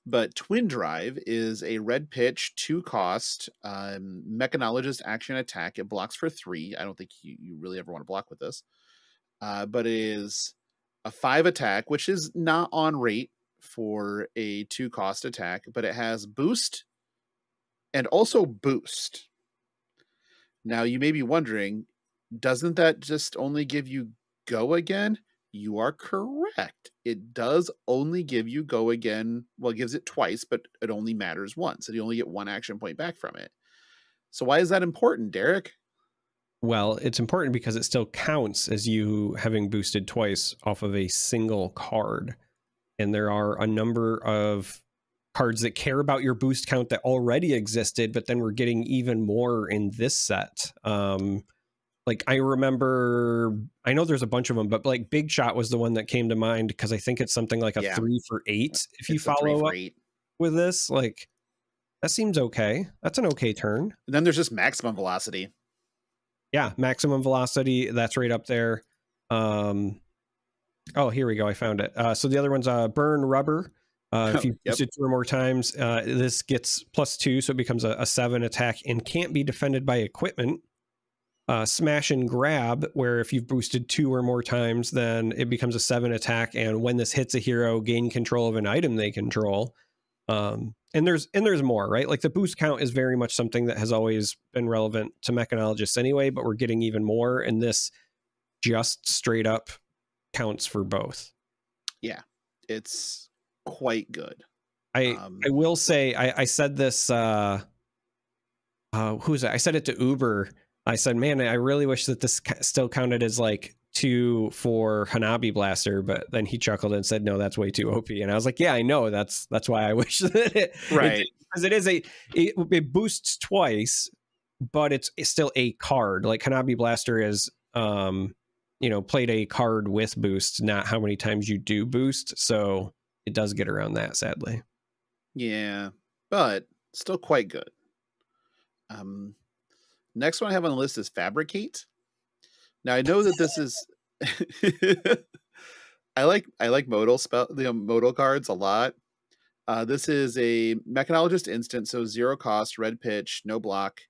But Twin Drive is a red pitch, 2-cost mechanologist action attack. It blocks for 3. I don't think you really ever want to block with this. But it is a 5 attack, which is not on rate for a 2-cost attack, but it has boost and also boost. Now, you may be wondering, doesn't that just only give you go again? You are correct. It does only give you go again. Well, it gives it twice, but it only matters once. And you only get 1 action point back from it. So why is that important, Darick? Well, it's important because it still counts as you having boosted twice off of a single card. And there are a number of cards that care about your boost count that already existed, but then we're getting even more in this set. Like I remember, I know there's a bunch of them, but like Big Shot was the one that came to mind, because I think it's something like a 3 for 8. If you follow up with this, like that seems okay. That's an okay turn. And then there's just maximum velocity. Yeah, maximum velocity. That's right up there. Oh, here we go. I found it. So the other one's Burn Rubber. If you use it 2 or more times, this gets +2, so it becomes a 7 attack and can't be defended by equipment. Smash and Grab, where if you've boosted 2 or more times, then it becomes a 7 attack, and when this hits a hero, gain control of an item they control. And there's more, right? Like the boost count is very much something that has always been relevant to mechanologists anyway, but we're getting even more, and this just straight up counts for both. Yeah, it's quite good. I will say, I said this, who's it? I said it to Uber. I said, man, I really wish that this still counted as like 2 for Hanabi Blaster, but then he chuckled and said, no, that's way too OP. And I was like, yeah, I know. That's why I wish that because it is it boosts twice, but it's still a card. Like Hanabi Blaster is, played a card with boost, not how many times you do boost. So it does get around that, sadly. Yeah, but still quite good. Next one I have on the list is Fabricate. Now I know that this is I like modal cards a lot. This is a mechanologist instant, so 0 cost, red pitch, no block.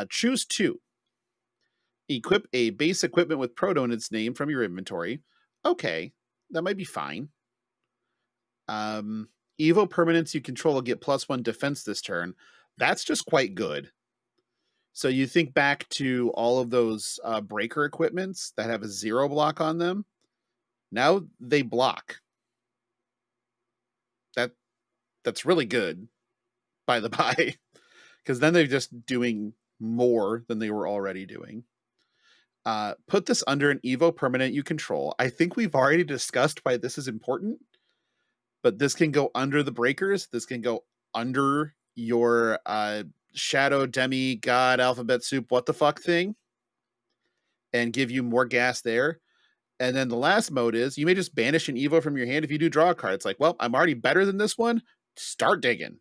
Choose 2. Equip a base equipment with Proto in its name from your inventory. Okay, that might be fine. Evo permanents you control will get +1 defense this turn. That's just quite good. So you think back to all of those breaker equipments that have a 0 block on them. Now they block. That's really good, by the by, because then they're just doing more than they were already doing. Put this under an Evo permanent you control. I think we've already discussed why this is important, but this can go under the breakers. This can go under your shadow demi god alphabet soup what the fuck thing and give you more gas there. And then the last mode is you may just banish an Evo from your hand if you do draw a card. It's like, well, I'm already better than this one. Start digging.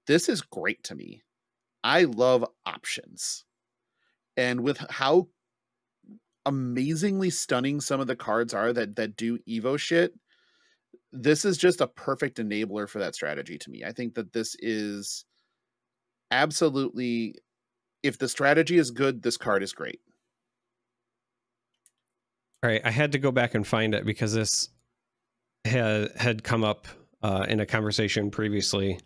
This is great to me. I love options. And with how amazingly stunning some of the cards are that do Evo shit, this is just a perfect enabler for that strategy to me. I think that this is absolutely, if the strategy is good, this card is great. All right, I had to go back and find it because this had come up in a conversation previously.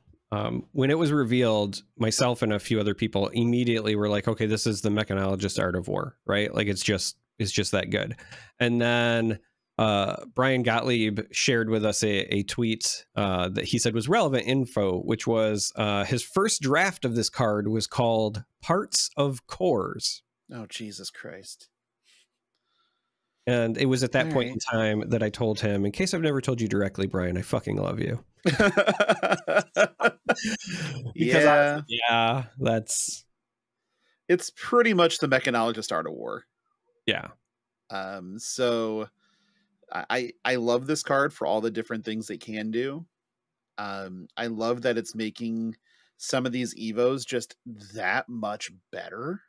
When it was revealed, myself and a few other people immediately were like, okay, this is the Mechanologist Art of War, right? Like it's just that good. And then Brian Gottlieb shared with us a tweet that he said was relevant info, which was his first draft of this card was called Parts of Cores. Oh, Jesus Christ. And it was at that point in time that I told him, in case I've never told you directly, Brian, I fucking love you. Yeah, that's... It's pretty much the Mechanologist Art of War. Yeah. So I love this card for all the different things they can do. I love that it's making some of these Evos just that much better.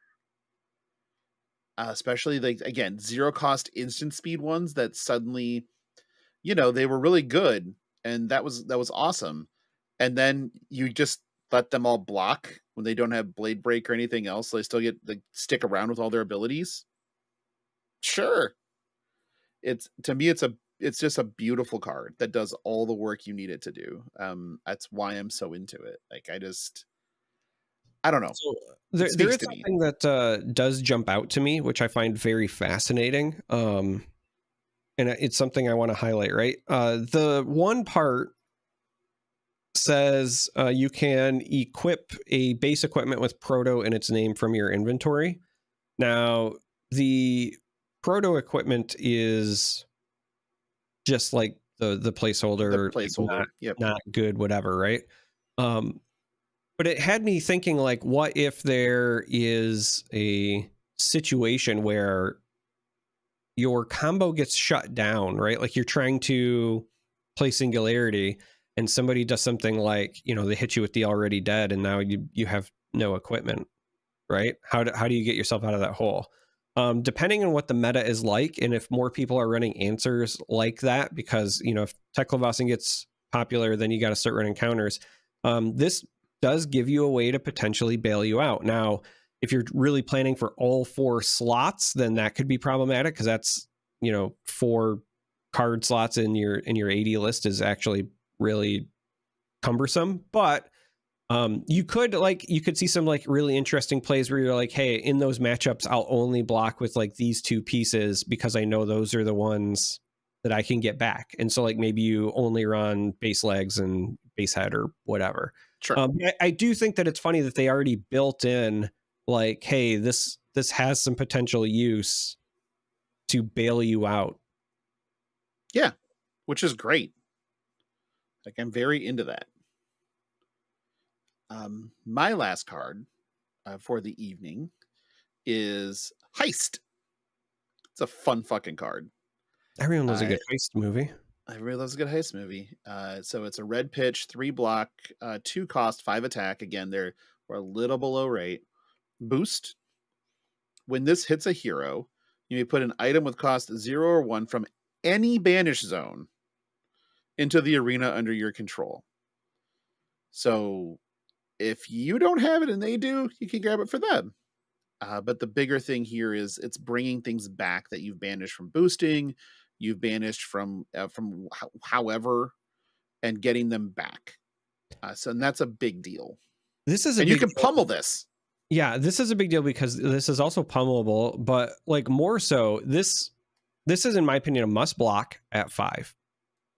Especially, like, again, 0 cost instant speed ones that suddenly, you know, they were really good. And that was awesome. And then you just let them all block when they don't have Blade Break or anything else. So they still get stick around with all their abilities. Sure. To me, it's just a beautiful card that does all the work you need it to do. That's why I'm so into it. Like, I don't know. So there is something that does jump out to me, which I find very fascinating. And it's something I want to highlight, right? The one part says you can equip a base equipment with Proto in its name from your inventory. Now, the Proto equipment is just like the placeholder, not good, whatever, right? But it had me thinking, like, what if there is a situation where your combo gets shut down, right? Like you're trying to play Singularity and somebody does something like, you know, they hit you with the Already Dead and now you have no equipment, right? How do you get yourself out of that hole? Depending on what the meta is like, and if more people are running answers like that, because, you know, if Teklevossen gets popular, then you got to start running counters. This does give you a way to potentially bail you out. Now, if you're really planning for all 4 slots, then that could be problematic because that's, you know, 4 card slots in your 80 list is actually really cumbersome. But you could see some like really interesting plays where you're like, hey, in those matchups, I'll only block with like these 2 pieces because I know those are the ones that I can get back. And so like maybe you only run base legs and base head or whatever. Sure. I do think that it's funny that they already built in like, hey, this has some potential use to bail you out. Yeah, which is great. Like, I'm very into that. My last card for the evening is Heist. It's a fun fucking card. Everyone loves a good heist movie. Everybody loves a good heist movie. So it's a red pitch, 3 block, 2 cost, 5 attack. Again, we're a little below rate. Boost. When this hits a hero, you may put an item with cost 0 or 1 from any banish zone into the arena under your control. So if you don't have it and they do, you can grab it for them. But the bigger thing here is it's bringing things back that you've banished from boosting, you've banished from however, and getting them back. So and that's a big deal. This is a and big you can deal. pummel this. Yeah, this is a big deal because this is also pummelable, but like more so, this is, in my opinion, a must block at 5.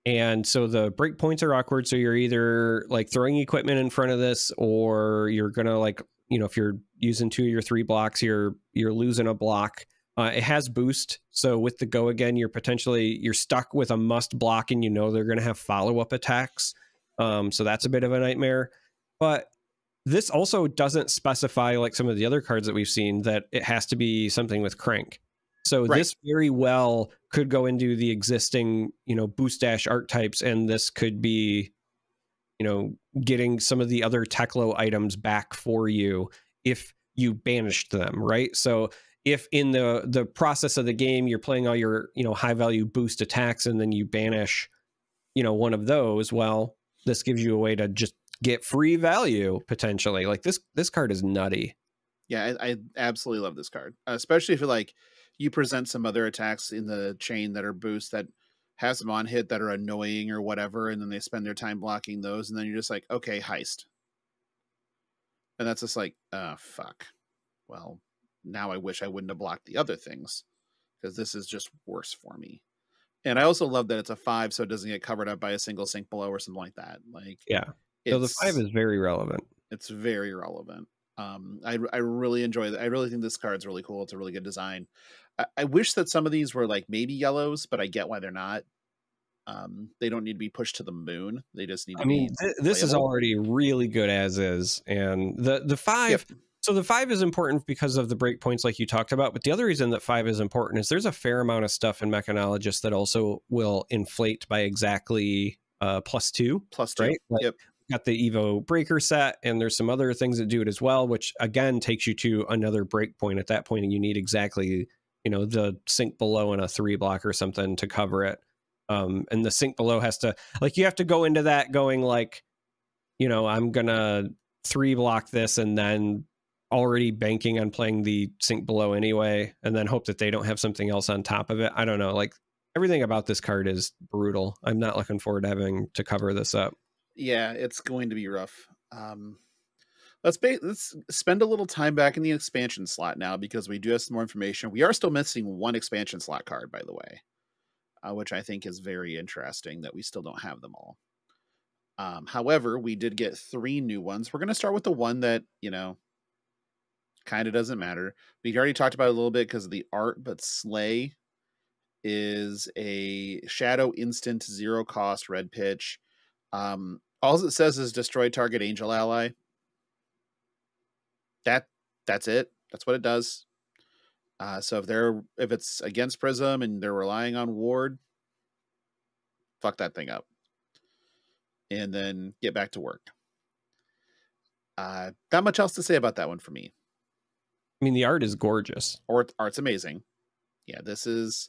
And so the breakpoints are awkward. So you're either like throwing equipment in front of this, or you're gonna, like, you know, if you're using 2 of your 3 blocks, you're losing a block. It has boost, so with the go again, you're stuck with a must block, and you know they're gonna have follow-up attacks. So that's a bit of a nightmare. But this also doesn't specify, like some of the other cards that we've seen, that it has to be something with crank. So this very well could go into the existing, you know, boost dash archetypes, and this could be, you know, getting some of the other Teklo items back for you if you banished them, right? So if in the process of the game you're playing all your, you know, high value boost attacks, and then you banish, you know, one of those, well, this gives you a way to just get free value potentially. Like this card is nutty. Yeah, I absolutely love this card, especially if you present some other attacks in the chain that are boosts that has them on hit that are annoying or whatever, and then they spend their time blocking those, and then you're just like, okay, heist. And that's just like, fuck. Well, now I wish I wouldn't have blocked the other things, because this is just worse for me. And I also love that it's a 5, so it doesn't get covered up by a single sink below or something like that. Like, yeah. So the 5 is very relevant. It's very relevant. I really enjoy that. I really think this card's really cool. It's a really good design. I wish that some of these were like maybe yellows, but I get why they're not. They don't need to be pushed to the moon. They just need to be this is already really good as is. And the 5, yep. So the 5 is important because of the breakpoints like you talked about, but the other reason that 5 is important is there's a fair amount of stuff in Mechanologist that also will inflate by exactly +2. +2, right? Like, yep. Got the Evo breaker set, and there's some other things that do it as well, which again takes you to another breakpoint at that point, and you need exactly, you know, the sink below and a 3 block or something to cover it. And the sink below has to, like, you have to go into that going like, you know, I'm gonna 3 block this and then already banking on playing the sink below anyway, and then hope that they don't have something else on top of it. I don't know, like everything about this card is brutal. I'm not looking forward to having to cover this up. Yeah, it's going to be rough. Let's spend a little time back in the expansion slot now, because we do have some more information. We are still missing 1 expansion slot card, by the way, which I think is very interesting that we still don't have them all. However, we did get 3 new ones. We're going to start with the one that, you know, kind of doesn't matter. We already talked about it a little bit because of the art, but Slay is a shadow instant 0 cost red pitch. All it says is destroy target angel ally. That's it. That's what it does. So if it's against Prism and they're relying on ward, fuck that thing up. And then get back to work. Not much else to say about that one for me. I mean, the art is gorgeous. Art's amazing. Yeah, this is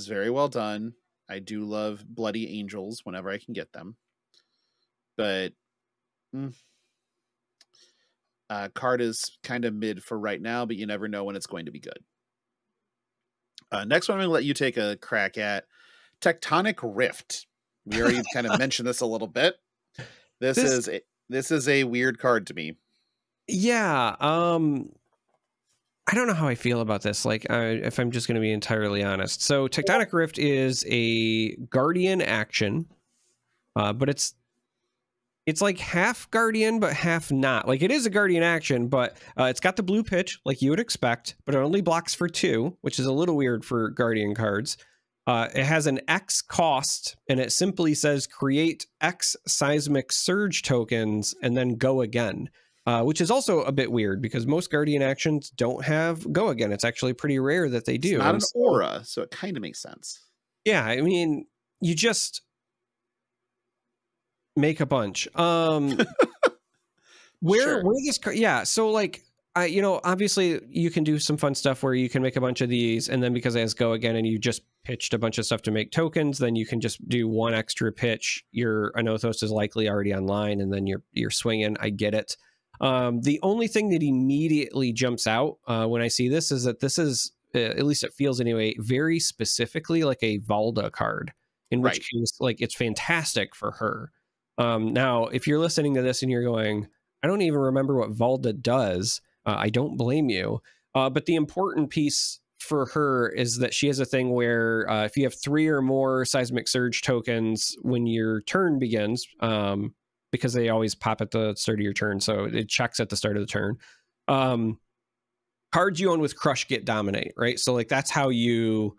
very well done. I do love bloody angels whenever I can get them. But card is kind of mid for right now, but you never know when it's going to be good. Next one I'm going to let you take a crack at. Tectonic Rift. We already kind of mentioned this a little bit. This is a weird card to me. Yeah. I don't know how I feel about this. Like, if I'm just going to be entirely honest. So Tectonic Rift is a Guardian action, but it's like half Guardian, but half not. Like, it is a Guardian action, but it's got the blue pitch like you would expect, but it only blocks for 2, which is a little weird for Guardian cards. It has an X cost, and it simply says create X seismic surge tokens and then go again. Which is also a bit weird because most Guardian actions don't have go again. It's actually pretty rare that they do. It's not an aura, so it kind of makes sense. Yeah, I mean, you just make a bunch. Where this? Yeah, so like, you know, obviously you can do some fun stuff where you can make a bunch of these, and then because it has go again, and you just pitched a bunch of stuff to make tokens, then you can just do 1 extra pitch. Your Anothos is likely already online, and then you're swinging. I get it. The only thing that immediately jumps out when I see this is that this is, at least it feels anyway, very specifically like a Valda card. in which Right. case, like, it's fantastic for her. Now, if you're listening to this and you're going, I don't even remember what Valda does, I don't blame you. But the important piece for her is that she has a thing where if you have 3 or more seismic surge tokens when your turn begins, because they always pop at the start of your turn, so it checks at the start of the turn. Cards you own with Crush get dominate, right? So like that's how you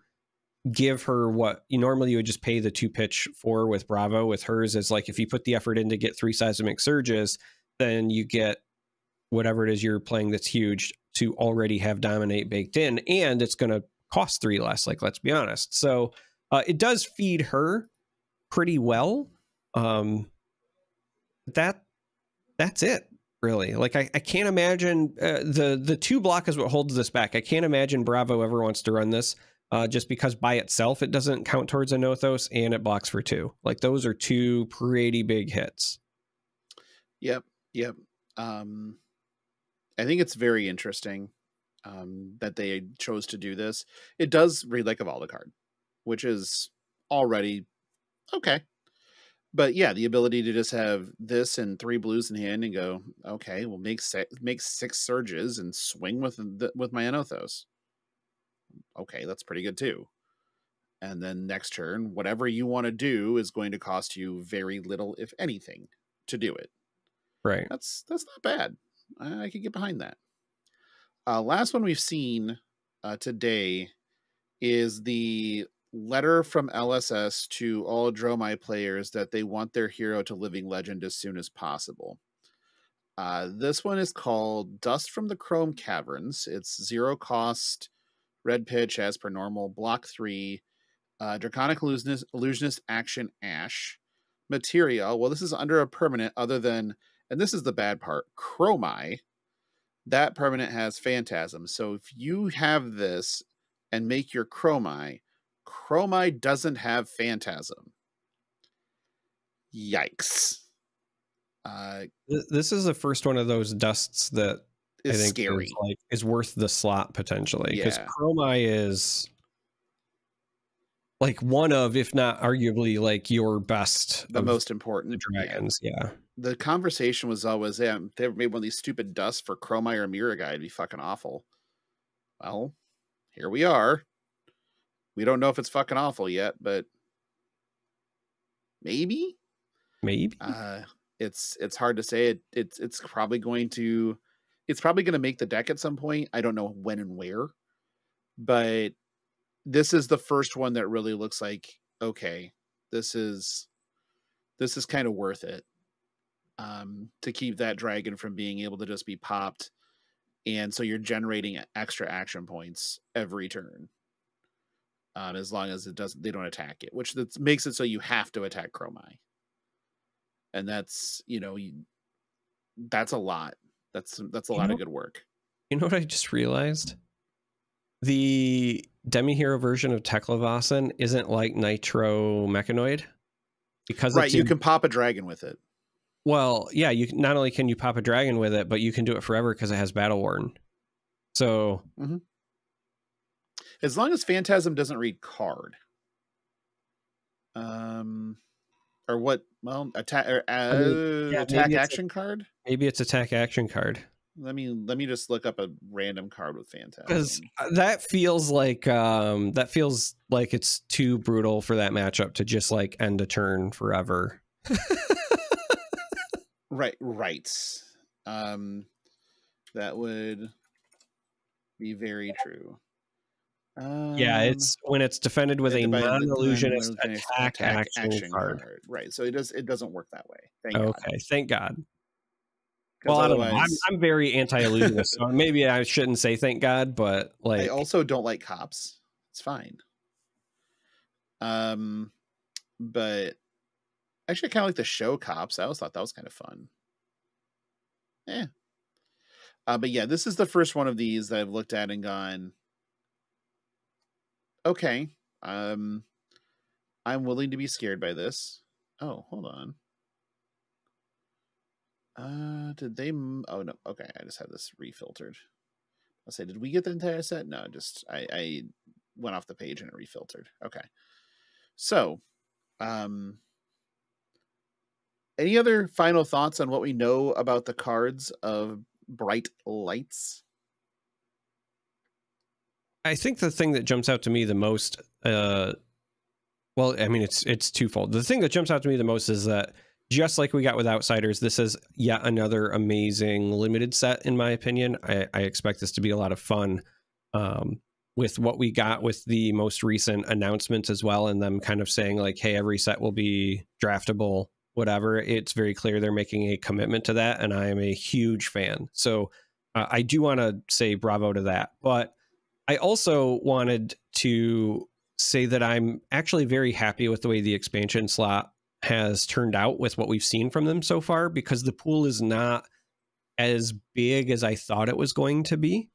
give her what you normally would just pay the 2 pitch for with Bravo. With hers is like if you put the effort in to get 3 seismic surges, then you get whatever it is you're playing that's huge to already have dominate baked in, and it's going to cost 3 less, like, let's be honest. So it does feed her pretty well. That's it, really. Like I can't imagine the 2 block is what holds this back. I can't imagine Bravo ever wants to run this just because by itself it doesn't count towards a Nothos and it blocks for 2. Like those are 2 pretty big hits. Yep. I think it's very interesting that they chose to do this. It does read like a Valda card, which is already okay. But yeah, the ability to just have this and 3 blues in hand and go, okay, we'll make 6 surges and swing with my Anothos. Okay, that's pretty good too. And then next turn, whatever you want to do is going to cost you very little, if anything, to do it. Right. That's not bad. I could get behind that. Last one we've seen today is the letter from LSS to all Dromai players that they want their hero to living legend as soon as possible. This one is called Dust from the Chrome Caverns. It's 0 cost, red pitch as per normal, block 3, Draconic Illusionist action Ash. Material, well, this is under a permanent other than, and this is the bad part, Chromai. That permanent has Phantasm. So if you have this and make your Chromai doesn't have Phantasm. Yikes. This is the first one of those dusts that I think scary. is worth the slot potentially, because Chromai is like one of, if not arguably, like your best, the most important dragons. Yeah. The conversation was always, yeah, if they ever made one of these stupid dusts for Chromai or Miragai, it'd be fucking awful. Well, here we are. We don't know if it's fucking awful yet, but maybe. It's hard to say. It's probably going to make the deck at some point. I don't know when and where, but this is the first one that really looks like, okay, this is kind of worth it. To keep that dragon from being able to just be popped, and so you're generating extra action points every turn. As long as they don't attack it, which makes it so you have to attack Chromai. And that's, that's a lot. That's a lot of good work. You know what I just realized? The demi-hero version of Teklevasen isn't like Nitro Mechanoid. Because right, you can pop a dragon with it. Well, yeah, you not only can you pop a dragon with it, but you can do it forever because it has Battle Worn. So as long as Phantasm doesn't read card. Or what? Well, attack attack action card. Maybe it's attack action card. Let me just look up a random card with Phantasm. Because that feels like it's too brutal for that matchup to just like end a turn forever. Right. That would be very true. Yeah, it's when it's defended with a non-illusionist attack action card. Right, so it doesn't work that way. Thank God. Well, I don't know. I'm very anti-illusionist, so maybe I shouldn't say thank God, but like I also don't like cops. It's fine. But actually, I kind of like the show cops. I always thought that was kind of fun. Yeah. But yeah, this is the first one of these that I've looked at and gone, okay, I'm willing to be scared by this. Oh, hold on. Did they? Oh no. Okay, I just had this refiltered. I'll say, did we get the entire set? No, just I went off the page and it refiltered. Okay, so Any other final thoughts on what we know about the cards of Bright Lights? I think the thing that jumps out to me the most, well, I mean, it's twofold. The thing that jumps out to me the most is that just like we got with Outsiders, this is yet another amazing limited set, in my opinion. I expect this to be a lot of fun with what we got with the most recent announcements as well, and them kind of saying like, hey, every set will be draftable, whatever. It's very clear they're making a commitment to that, and I am a huge fan. So I do want to say bravo to that. But I also wanted to say that I'm actually very happy with the way the expansion slot has turned out with what we've seen from them so far, because the pool is not as big as I thought it was going to be.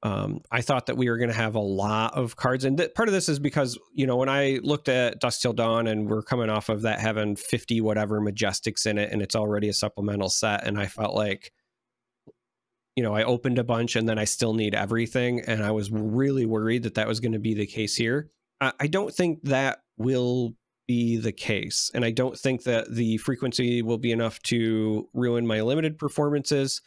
I thought that we were going to have a lot of cards, and part of this is because, you know, when I looked at Dusk Till Dawn and we're coming off of that having 50 whatever Majestics in it, and it's already a supplemental set, and I felt like, you know, I opened a bunch and then I still need everything, and I was really worried that that was going to be the case here. I don't think that will be the case, and I don't think that the frequency will be enough to ruin my limited performances.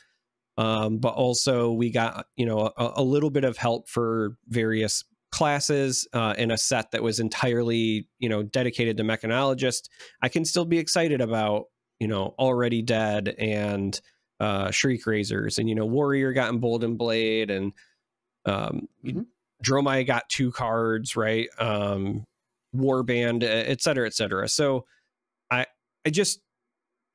But also we got, you know, a little bit of help for various classes in a set that was entirely, you know, dedicated to mechanologist. I can still be excited about, you know, Already Dead and Shriek Razors, and, you know, Warrior got Emboldened Blade, and Dromai got 2 cards, right? Warband, et cetera, et cetera. So I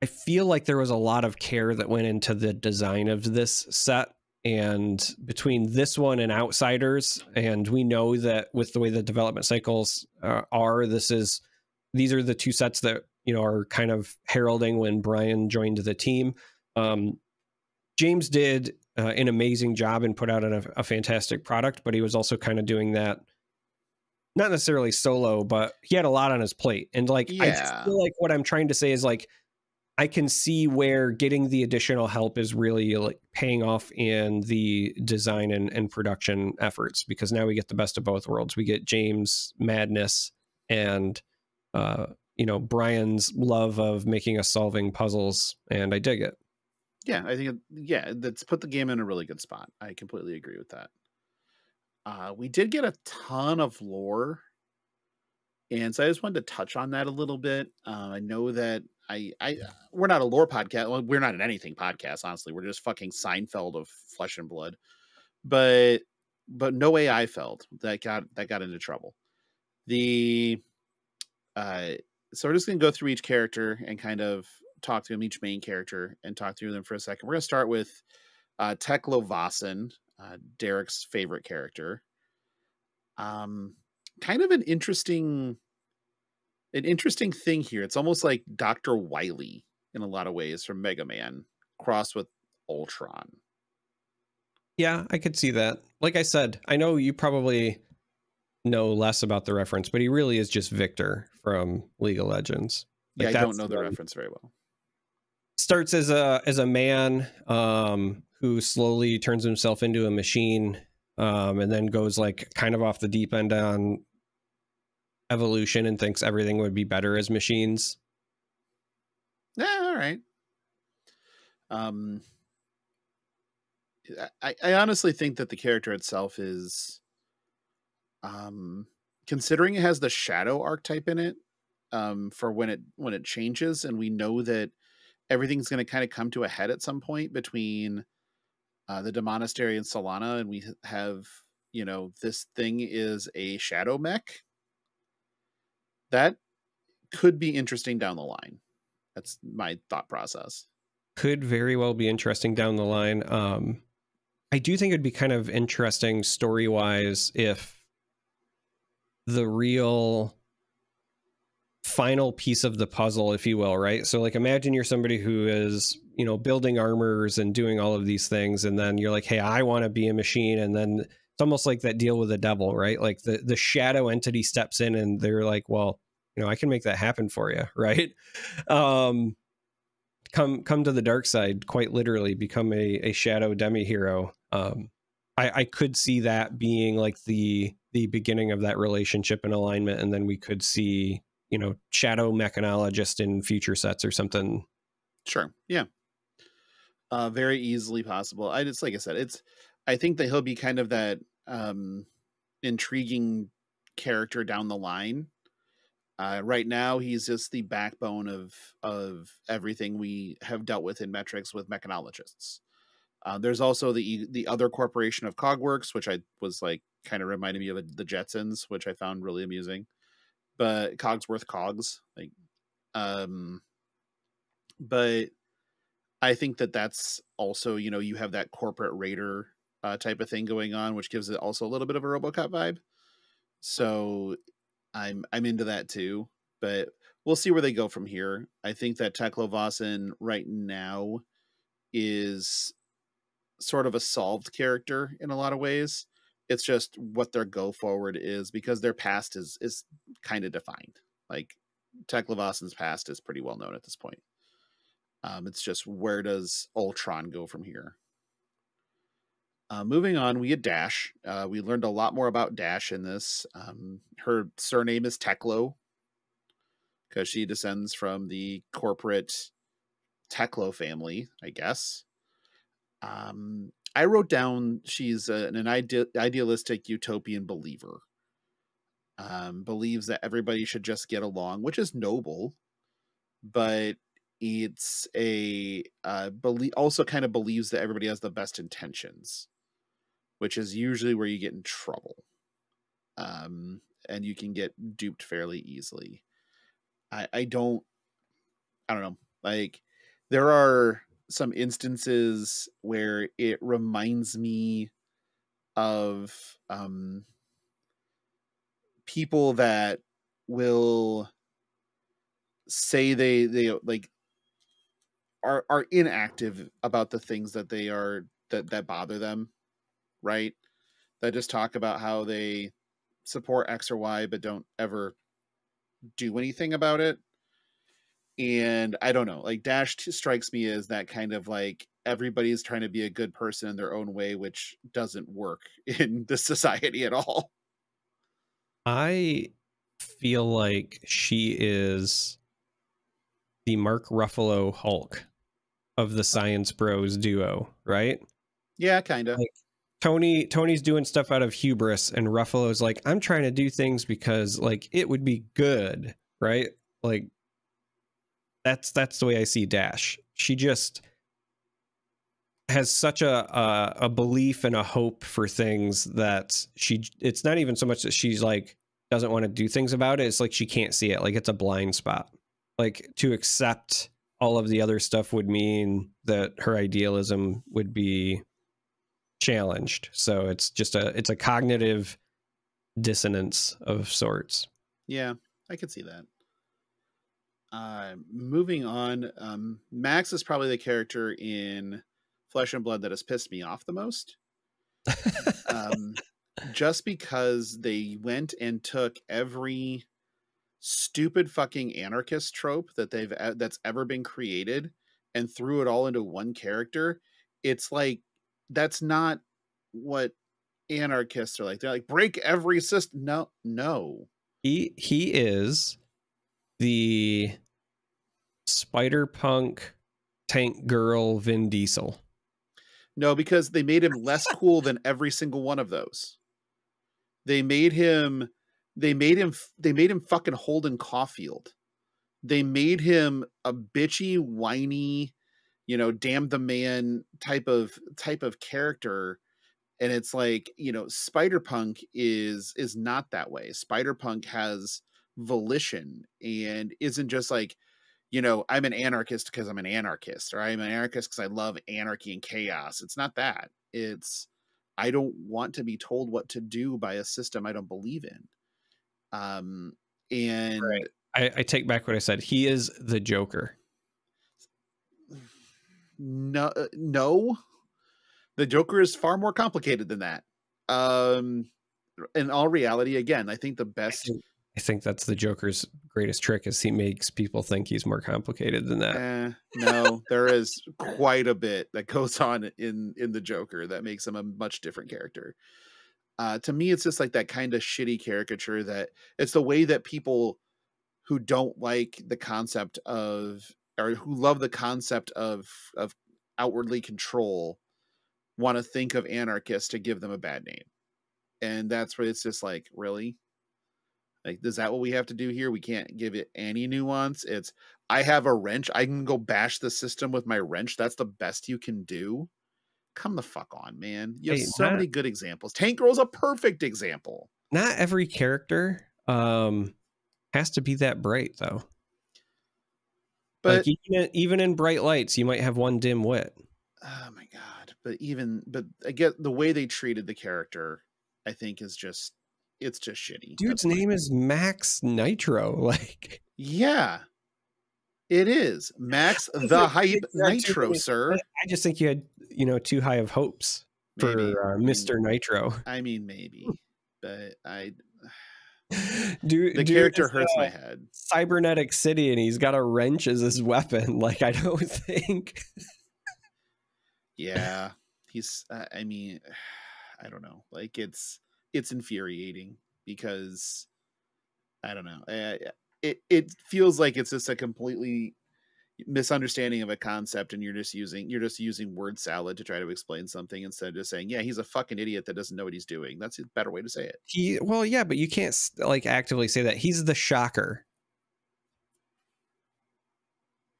feel like there was a lot of care that went into the design of this set, and between this one and Outsiders, and we know that with the way the development cycles are, these are the 2 sets that, you know, are kind of heralding when Brian joined the team. James did an amazing job and put out a fantastic product, but he was also kind of doing that, not necessarily solo, but he had a lot on his plate. And like, I feel like what I'm trying to say is like, I can see where getting the additional help is really like paying off in the design and production efforts, because now we get the best of both worlds. We get James' madness and, you know, Brian's love of making us solving puzzles, and I dig it. Yeah, I think, that's put the game in a really good spot. I completely agree with that. We did get a ton of lore, and so I just wanted to touch on that a little bit. I know that we're not a lore podcast. Well, we're not an anything podcast, honestly. We're just fucking Seinfeld of Flesh and Blood. But no AI felt that got into trouble. So we're just gonna go through each character and kind of talk to them, each main character, and talk through them for a second. We're gonna start with Teklo Vaesen, Darick's favorite character. Kind of an interesting thing here. It's almost like Dr. Wily in a lot of ways from Mega Man crossed with Ultron. Yeah, I could see that. Like I said, I know you probably know less about the reference, but he really is just Victor from League of Legends. Like, I don't know the reference very well. Starts as a man who slowly turns himself into a machine, and then goes like kind of off the deep end on evolution and thinks everything would be better as machines. Yeah, all right. I honestly think that the character itself is, considering it has the shadow archetype in it, for when it changes, and we know that everything's going to kind of come to a head at some point between the Demonastery and Solana, and we have, you know, this thing is a shadow mech. That could be interesting down the line. That's my thought process. Could very well be interesting down the line. I do think it'd be kind of interesting story-wise if the real final piece of the puzzle, if you will, right? So like, imagine you're somebody who is, you know, building armors and doing all of these things, and then you're like, hey, I want to be a machine, and then it's almost like that deal with the devil, right? Like the shadow entity steps in and they're like, well, you know, I can make that happen for you, right? Come to the dark side, quite literally, become a shadow demi-hero. I could see that being like the beginning of that relationship and alignment, and then we could see shadow mechanologist in future sets or something. Sure. Yeah. Very easily possible. Like I said, I think that he'll be kind of that intriguing character down the line. Right now, he's just the backbone of everything we have dealt with in metrics with mechanologists. There's also the other corporation of Cogworks, which I was like kind of reminded me of the Jetsons, which I found really amusing. But Cogsworth Cogs, like, but I think that's also, you have that corporate raider type of thing going on, which gives it also a little bit of a RoboCop vibe. So I'm into that too, but we'll see where they go from here. I think that Tekla Vossen right now is sort of a solved character in a lot of ways. It's just what their go forward is, because their past is kind of defined. Like Tekla Vossen's past is pretty well known at this point. It's just, where does Ultron go from here? Moving on, we get Dash. We learned a lot more about Dash in this. Her surname is Teklo, because she descends from the corporate Teklo family, I guess. I wrote down she's an idealistic utopian believer. Believes that everybody should just get along, which is noble, but it's also kind of believes that everybody has the best intentions, which is usually where you get in trouble. And you can get duped fairly easily. I don't know. Like, there are some instances where it reminds me of people that will say they like are inactive about the things that they are that bother them, right? That just talk about how they support X or Y but don't ever do anything about it. And I don't know, like, Dash strikes me as that kind of, like, everybody's trying to be a good person in their own way, which doesn't work in this society at all. I feel like she is the Mark Ruffalo Hulk of the Science Bros duo, right? Yeah, kind of. Like, Tony's doing stuff out of hubris, and Ruffalo's like, I'm trying to do things because, like, it would be good, right? Like, that's the way I see Dash. She just has such a belief and a hope for things that it's not even so much that she's like doesn't want to do things about it. It's like she can't see it. Like, it's a blind spot. Like, to accept all of the other stuff would mean that her idealism would be challenged. So it's a cognitive dissonance of sorts. Yeah, I could see that. Moving on, Max is probably the character in Flesh and Blood that has pissed me off the most. Just because they went and took every stupid fucking anarchist trope that's ever been created and threw it all into one character. It's like, that's not what anarchists are like. They're like, break every system. No. He is the Spider-Punk tank girl Vin Diesel. No, because they made him less cool than every single one of those. They made him fucking Holden Caulfield. They made him a bitchy, whiny, damn the man type of character. And it's like, Spider-Punk is not that way. Spider-Punk has volition and isn't just like, I'm an anarchist because I'm an anarchist, or I'm an anarchist because I love anarchy and chaos. It's not that. It's, I don't want to be told what to do by a system I don't believe in. And right. I take back what I said. He is the Joker. No, the Joker is far more complicated than that. In all reality, again, I think the best. I think that's the Joker's greatest trick, is he makes people think he's more complicated than that. No, there is quite a bit that goes on in the Joker that makes him a much different character. To me, it's just like that kind of shitty caricature that it's the way that people who don't like the concept of, or who love the concept of outwardly control, want to think of anarchists to give them a bad name. And that's where it's just like, really? Like, is that what we have to do here? We can't give it any nuance. It's, I have a wrench. I can go bash the system with my wrench. That's the best you can do. Come the fuck on, man. You have so many good examples. Tank Girl's a perfect example. Not every character has to be that bright, though. But like even in bright lights, you might have one dim wit. Oh my god! But I get the way they treated the character. I think is just, it's just shitty. Dude's name is Max Nitro. Like, yeah, it is Max the Hype Nitro, sir. I just think you had too high of hopes for Mr. Nitro. I mean, maybe, but the character hurts my head. Cybernetic City, and he's got a wrench as his weapon. Like, I don't think. Yeah, he's. I mean, I don't know. Like, it's infuriating because I don't know. It feels like it's just a completely misunderstanding of a concept, and you're just using word salad to try to explain something instead of just saying, yeah, he's a fucking idiot that doesn't know what he's doing. That's a better way to say it. Well, yeah, but you can't like actively say that. He's the Shocker.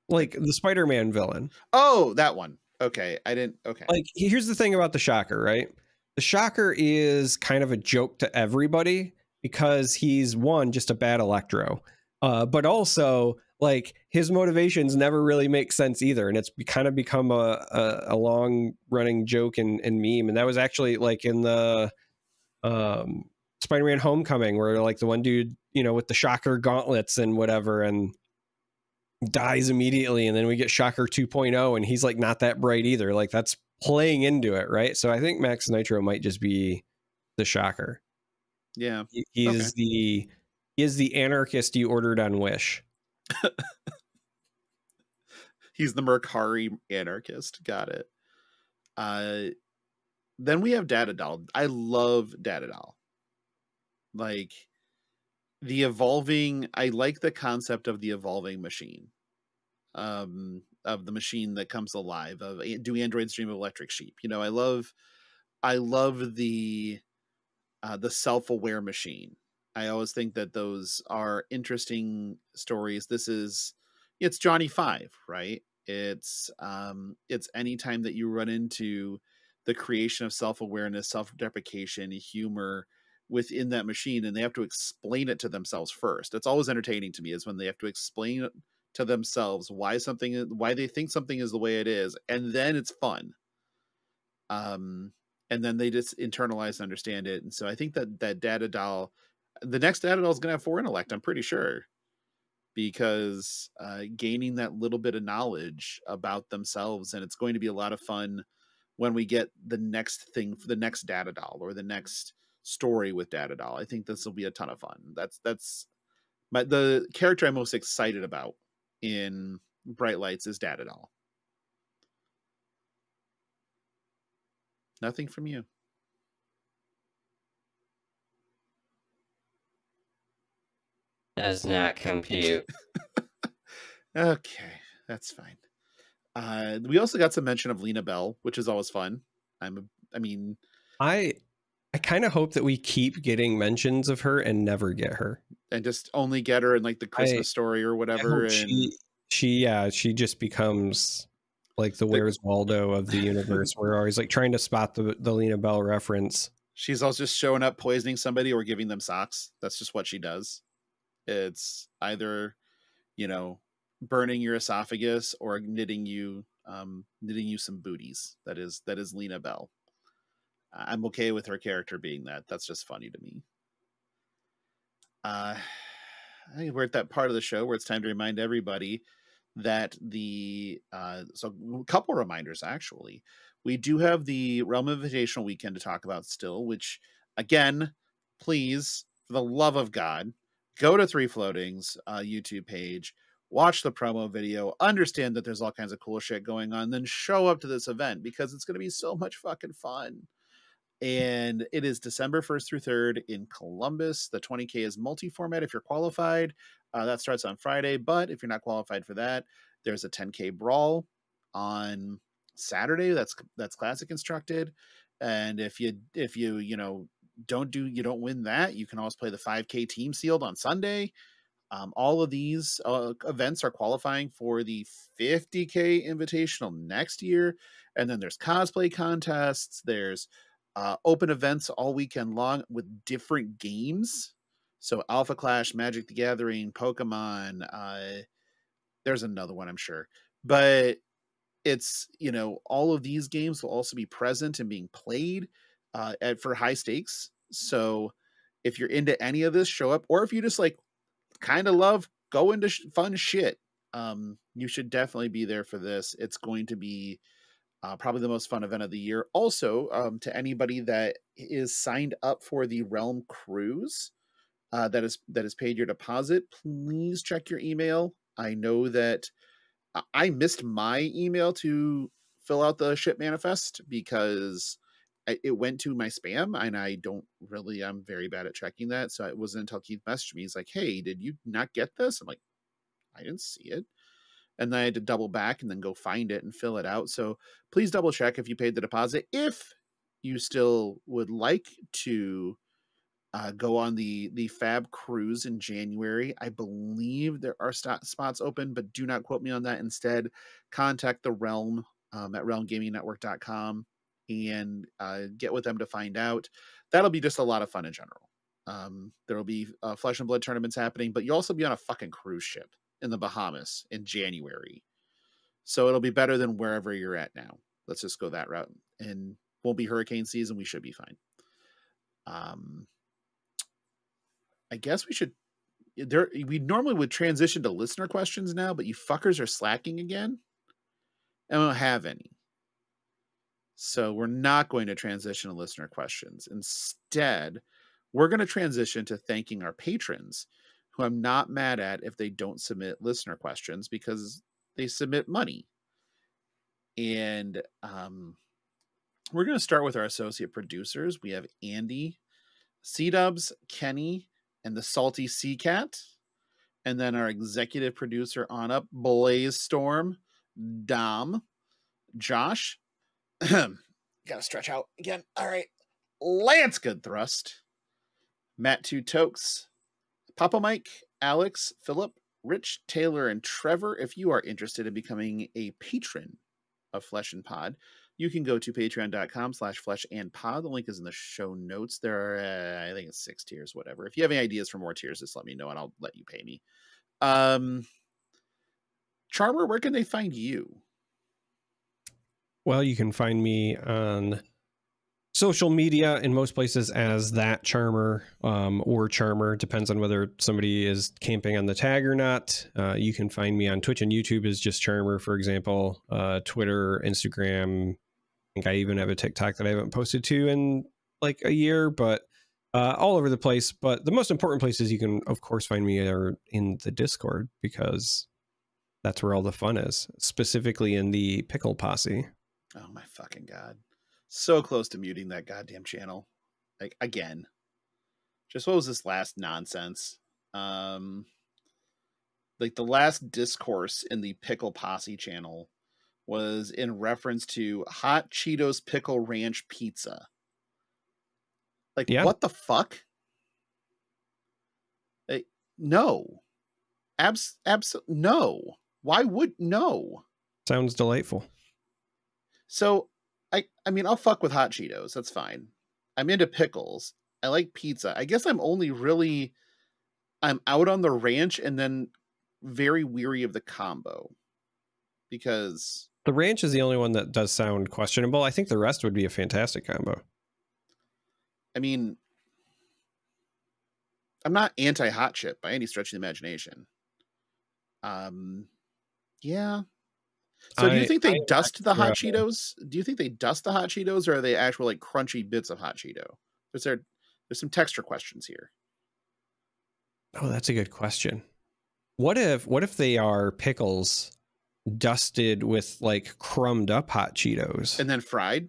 Like the Spider-Man villain. Oh, that one. Okay. I didn't. Okay. Like, here's the thing about the Shocker, right? The Shocker is kind of a joke to everybody because he's just a bad Electro. But also, like, his motivations never really make sense either, and it's kind of become a long running joke and meme. And that was actually like in the Spider-Man Homecoming, where like the one dude, with the Shocker gauntlets and whatever, and dies immediately, and then we get Shocker 2.0, and he's like not that bright either. Like, that's playing into it, right? So I think Max Nitro might just be the Shocker. Yeah, he is the anarchist you ordered on Wish. He's the Mercari anarchist. Got it. Then we have Data Doll. I love Data Doll. Like, the evolving, I like the concept of the evolving machine. Of the machine that comes alive, of do androids dream of electric sheep? I love the self-aware machine. I always think that those are interesting stories. It's Johnny Five, right? It's anytime that you run into the creation of self-awareness, self-deprecation, humor within that machine, and they have to explain it to themselves first. It's always entertaining to me is when they have to explain it to themselves why they think something is the way it is, and then it's fun. And then they just internalize and understand it. And so I think that Data Doll, the next Data Doll is going to have 4 intellect, I'm pretty sure, because gaining that little bit of knowledge about themselves, and it's going to be a lot of fun when we get the next thing for the next Data Doll or the next story with Data Doll. I think this will be a ton of fun. That's the character I'm most excited about in Bright Lights is Data Doll. Nothing from you. Does not compute. Okay, that's fine. We also got some mention of Lena Bell, which is always fun. I kind of hope that we keep getting mentions of her and never get her, and just only get her in like the Christmas story or whatever. And she just becomes like the Where's Waldo of the universe. We're always like trying to spot the Lena Bell reference. She's also just showing up, poisoning somebody, or giving them socks. That's just what she does. It's either, burning your esophagus or knitting you some booties. That is Lena Bell. I'm okay with her character being that. That's just funny to me. We're at that part of the show where it's time to remind everybody that so a couple reminders, actually. We do have the Realm Invitational weekend to talk about still, which, again, please, for the love of God, go to Three Floatings YouTube page, watch the promo video, understand that there's all kinds of cool shit going on, then show up to this event because it's going to be so much fucking fun. And it is December 1st through 3rd in Columbus. The 20K is multi-format if you're qualified. That starts on Friday, but if you're not qualified for that, there's a 10K brawl on Saturday. That's classic constructed. And if you don't win that, you can also play the 5K team sealed on Sunday. All of these events are qualifying for the 50K Invitational next year. And then there's cosplay contests. There's open events all weekend long with different games. So Alpha Clash, Magic the Gathering, Pokemon. There's another one, I'm sure. But it's, all of these games will also be present and being played for high stakes. So if you're into any of this, show up. Or if you just kind of love go into fun shit, you should definitely be there for this. It's going to be probably the most fun event of the year. Also, to anybody that is signed up for the Realm Cruise, that is paid your deposit, please check your email. I know that I missed my email to fill out the ship manifest because it went to my spam, and I'm very bad at checking that. So it wasn't until Keith messaged me. He's like, "Hey, did you not get this?" I'm like, "I didn't see it." And then I had to double back and then go find it and fill it out. So please double check if you paid the deposit. If you still would like to go on the Fab Cruise in January, I believe there are spots open, but do not quote me on that. Instead, contact the Realm at realmgamingnetwork.com and get with them to find out. That'll be just a lot of fun in general. There will be Flesh and Blood tournaments happening, but you'll also be on a fucking cruise ship in the Bahamas in January. So it'll be better than wherever you're at now. Let's just go that route. And won't be hurricane season. We should be fine. I guess we normally would transition to listener questions now, but you fuckers are slacking again. And we don't have any. So we're not going to transition to listener questions. Instead, we're going to transition to thanking our patrons, who I'm not mad at if they don't submit listener questions because they submit money. And we're going to start with our associate producers. We have Andy, C-Dubs, Kenny, and the Salty Sea Cat. And then our executive producer on up, Blaze Storm, Dom, Josh. Gotta stretch out again. All right. Lance Good Thrust, Matt Two Tokes, Papa Mike, Alex, Philip, Rich, Taylor, and Trevor. If you are interested in becoming a patron of Flesh and Pod, you can go to patreon.com/fleshandpod. The link is in the show notes. There are, I think it's 6 tiers, whatever. If you have any ideas for more tiers, just let me know and I'll let you pay me. Charmer, where can they find you? Well, you can find me on social media in most places as that Charmer or Charmer. Depends on whether somebody is camping on the tag or not. You can find me on Twitch and YouTube as just Charmer, for example. Twitter, Instagram. I think I even have a TikTok that I haven't posted to in like a year, but all over the place. But the most important places you can, of course, find me are in the Discord, because that's where all the fun is, specifically in the Pickle Posse. Oh my fucking God. So close to muting that goddamn channel. Like, again. Just what was this last nonsense? Like the last discourse in the Pickle Posse channel was in reference to Hot Cheetos Pickle Ranch Pizza. Like, yeah. What the fuck? Like, no. No. Why would no? Sounds delightful. So, I mean, I'll fuck with hot Cheetos. That's fine. I'm into pickles. I like pizza. I guess I'm out on the ranch and then very weary of the combo. Because the ranch is the only one that does sound questionable. I think the rest would be a fantastic combo. I mean, I'm not anti-hot chip by any stretch of the imagination. Yeah. So do you think they dust the hot Cheetos? Do you think they dust the hot Cheetos, or are they actual like crunchy bits of hot Cheeto? There's some texture questions here. Oh, that's a good question. What if they are pickles dusted with like crumbed up hot Cheetos and then fried?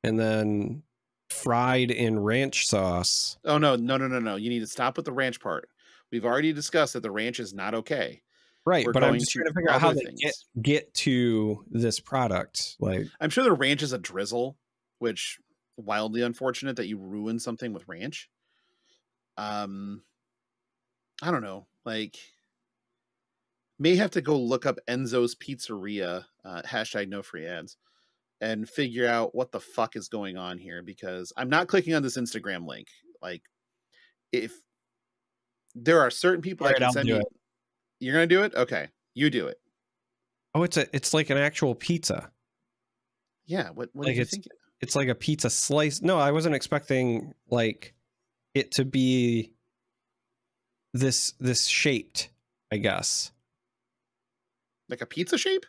And then fried in ranch sauce. Oh, no. You need to stop with the ranch part. We've already discussed that the ranch is not okay. Right, We're but I'm going just to trying to figure out how other they things. get to this product. Like, I'm sure the ranch is a drizzle, which wildly unfortunate that you ruin something with ranch. I don't know. Like, may have to go look up Enzo's Pizzeria, hashtag no free ads, and figure out what the fuck is going on here, because I'm not clicking on this Instagram link. Like, if there are certain people all that right, can I'll send do me, it. you're gonna do it. Okay, you do it. Oh, it's like an actual pizza. Yeah. What Like, did you think? It's like a pizza slice. No, I wasn't expecting like it to be this shaped, I guess. Like a pizza shape?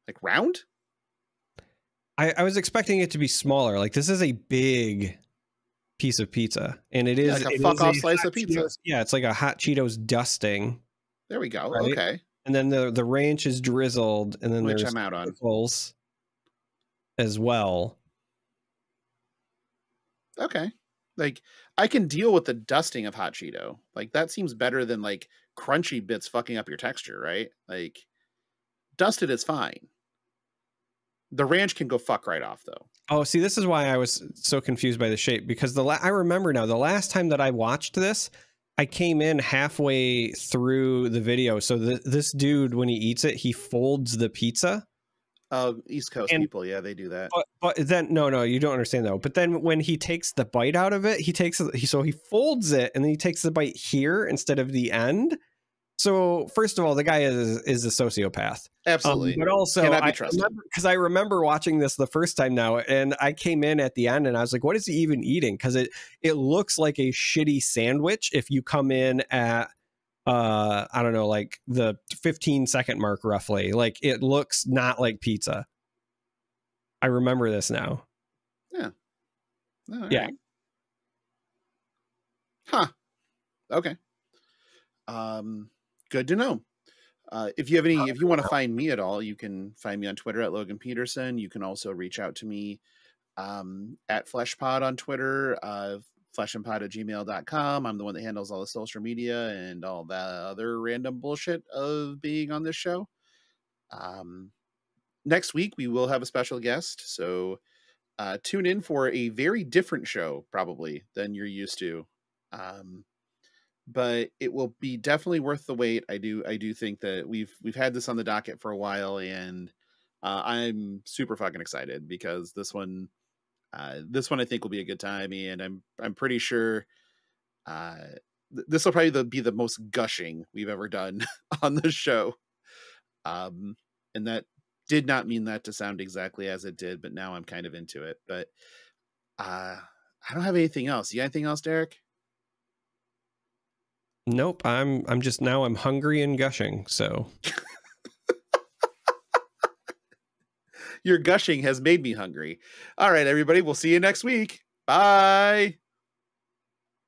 Like round? I was expecting it to be smaller. Like, this is a big piece of pizza, and it is like a fuck off slice of pizza. Cheetos, yeah, it's like a hot Cheetos dusting. There we go. Right? Okay. And then the ranch is drizzled, and then Which there's I'm out on pickles as well. Okay. Like, I can deal with the dusting of hot Cheeto. Like, that seems better than like crunchy bits fucking up your texture, right? Like, dusted is fine. The ranch can go fuck right off though. Oh, see, this is why I was so confused by the shape, because I remember now the last time that I watched this, I came in halfway through the video. So this dude, when he eats it, he folds the pizza. East Coast people, yeah, they do that. But then no, you don't understand though. But then when he takes the bite out of it, he folds it, and then he takes the bite here instead of the end. So first of all, the guy is a sociopath. Absolutely. But also, cannot be trusted. Because I remember watching this the first time now, and I came in at the end and I was like, what is he even eating? Because it looks like a shitty sandwich if you come in at I don't know, like the 15-second mark roughly. Like, it looks not like pizza. I remember this now. Yeah. Oh, yeah. Right. Huh. Okay. Good to know. If you want to find me at all, you can find me on Twitter at Logan Peterson. You can also reach out to me at FleshPod on Twitter, fleshandpod@gmail.com. I'm the one that handles all the social media and all that other random bullshit of being on this show. Next week, we will have a special guest, so tune in for a very different show, probably, than you're used to. But it will be definitely worth the wait. I do think that we've had this on the docket for a while, and I'm super fucking excited because this one I think will be a good time, and I'm pretty sure this will probably be the most gushing we've ever done on the show. And that did not mean that to sound exactly as it did, but now I'm kind of into it. But I don't have anything else. You got anything else, Darick? Nope. I'm hungry and gushing. So your gushing has made me hungry. All right, everybody. We'll see you next week. Bye.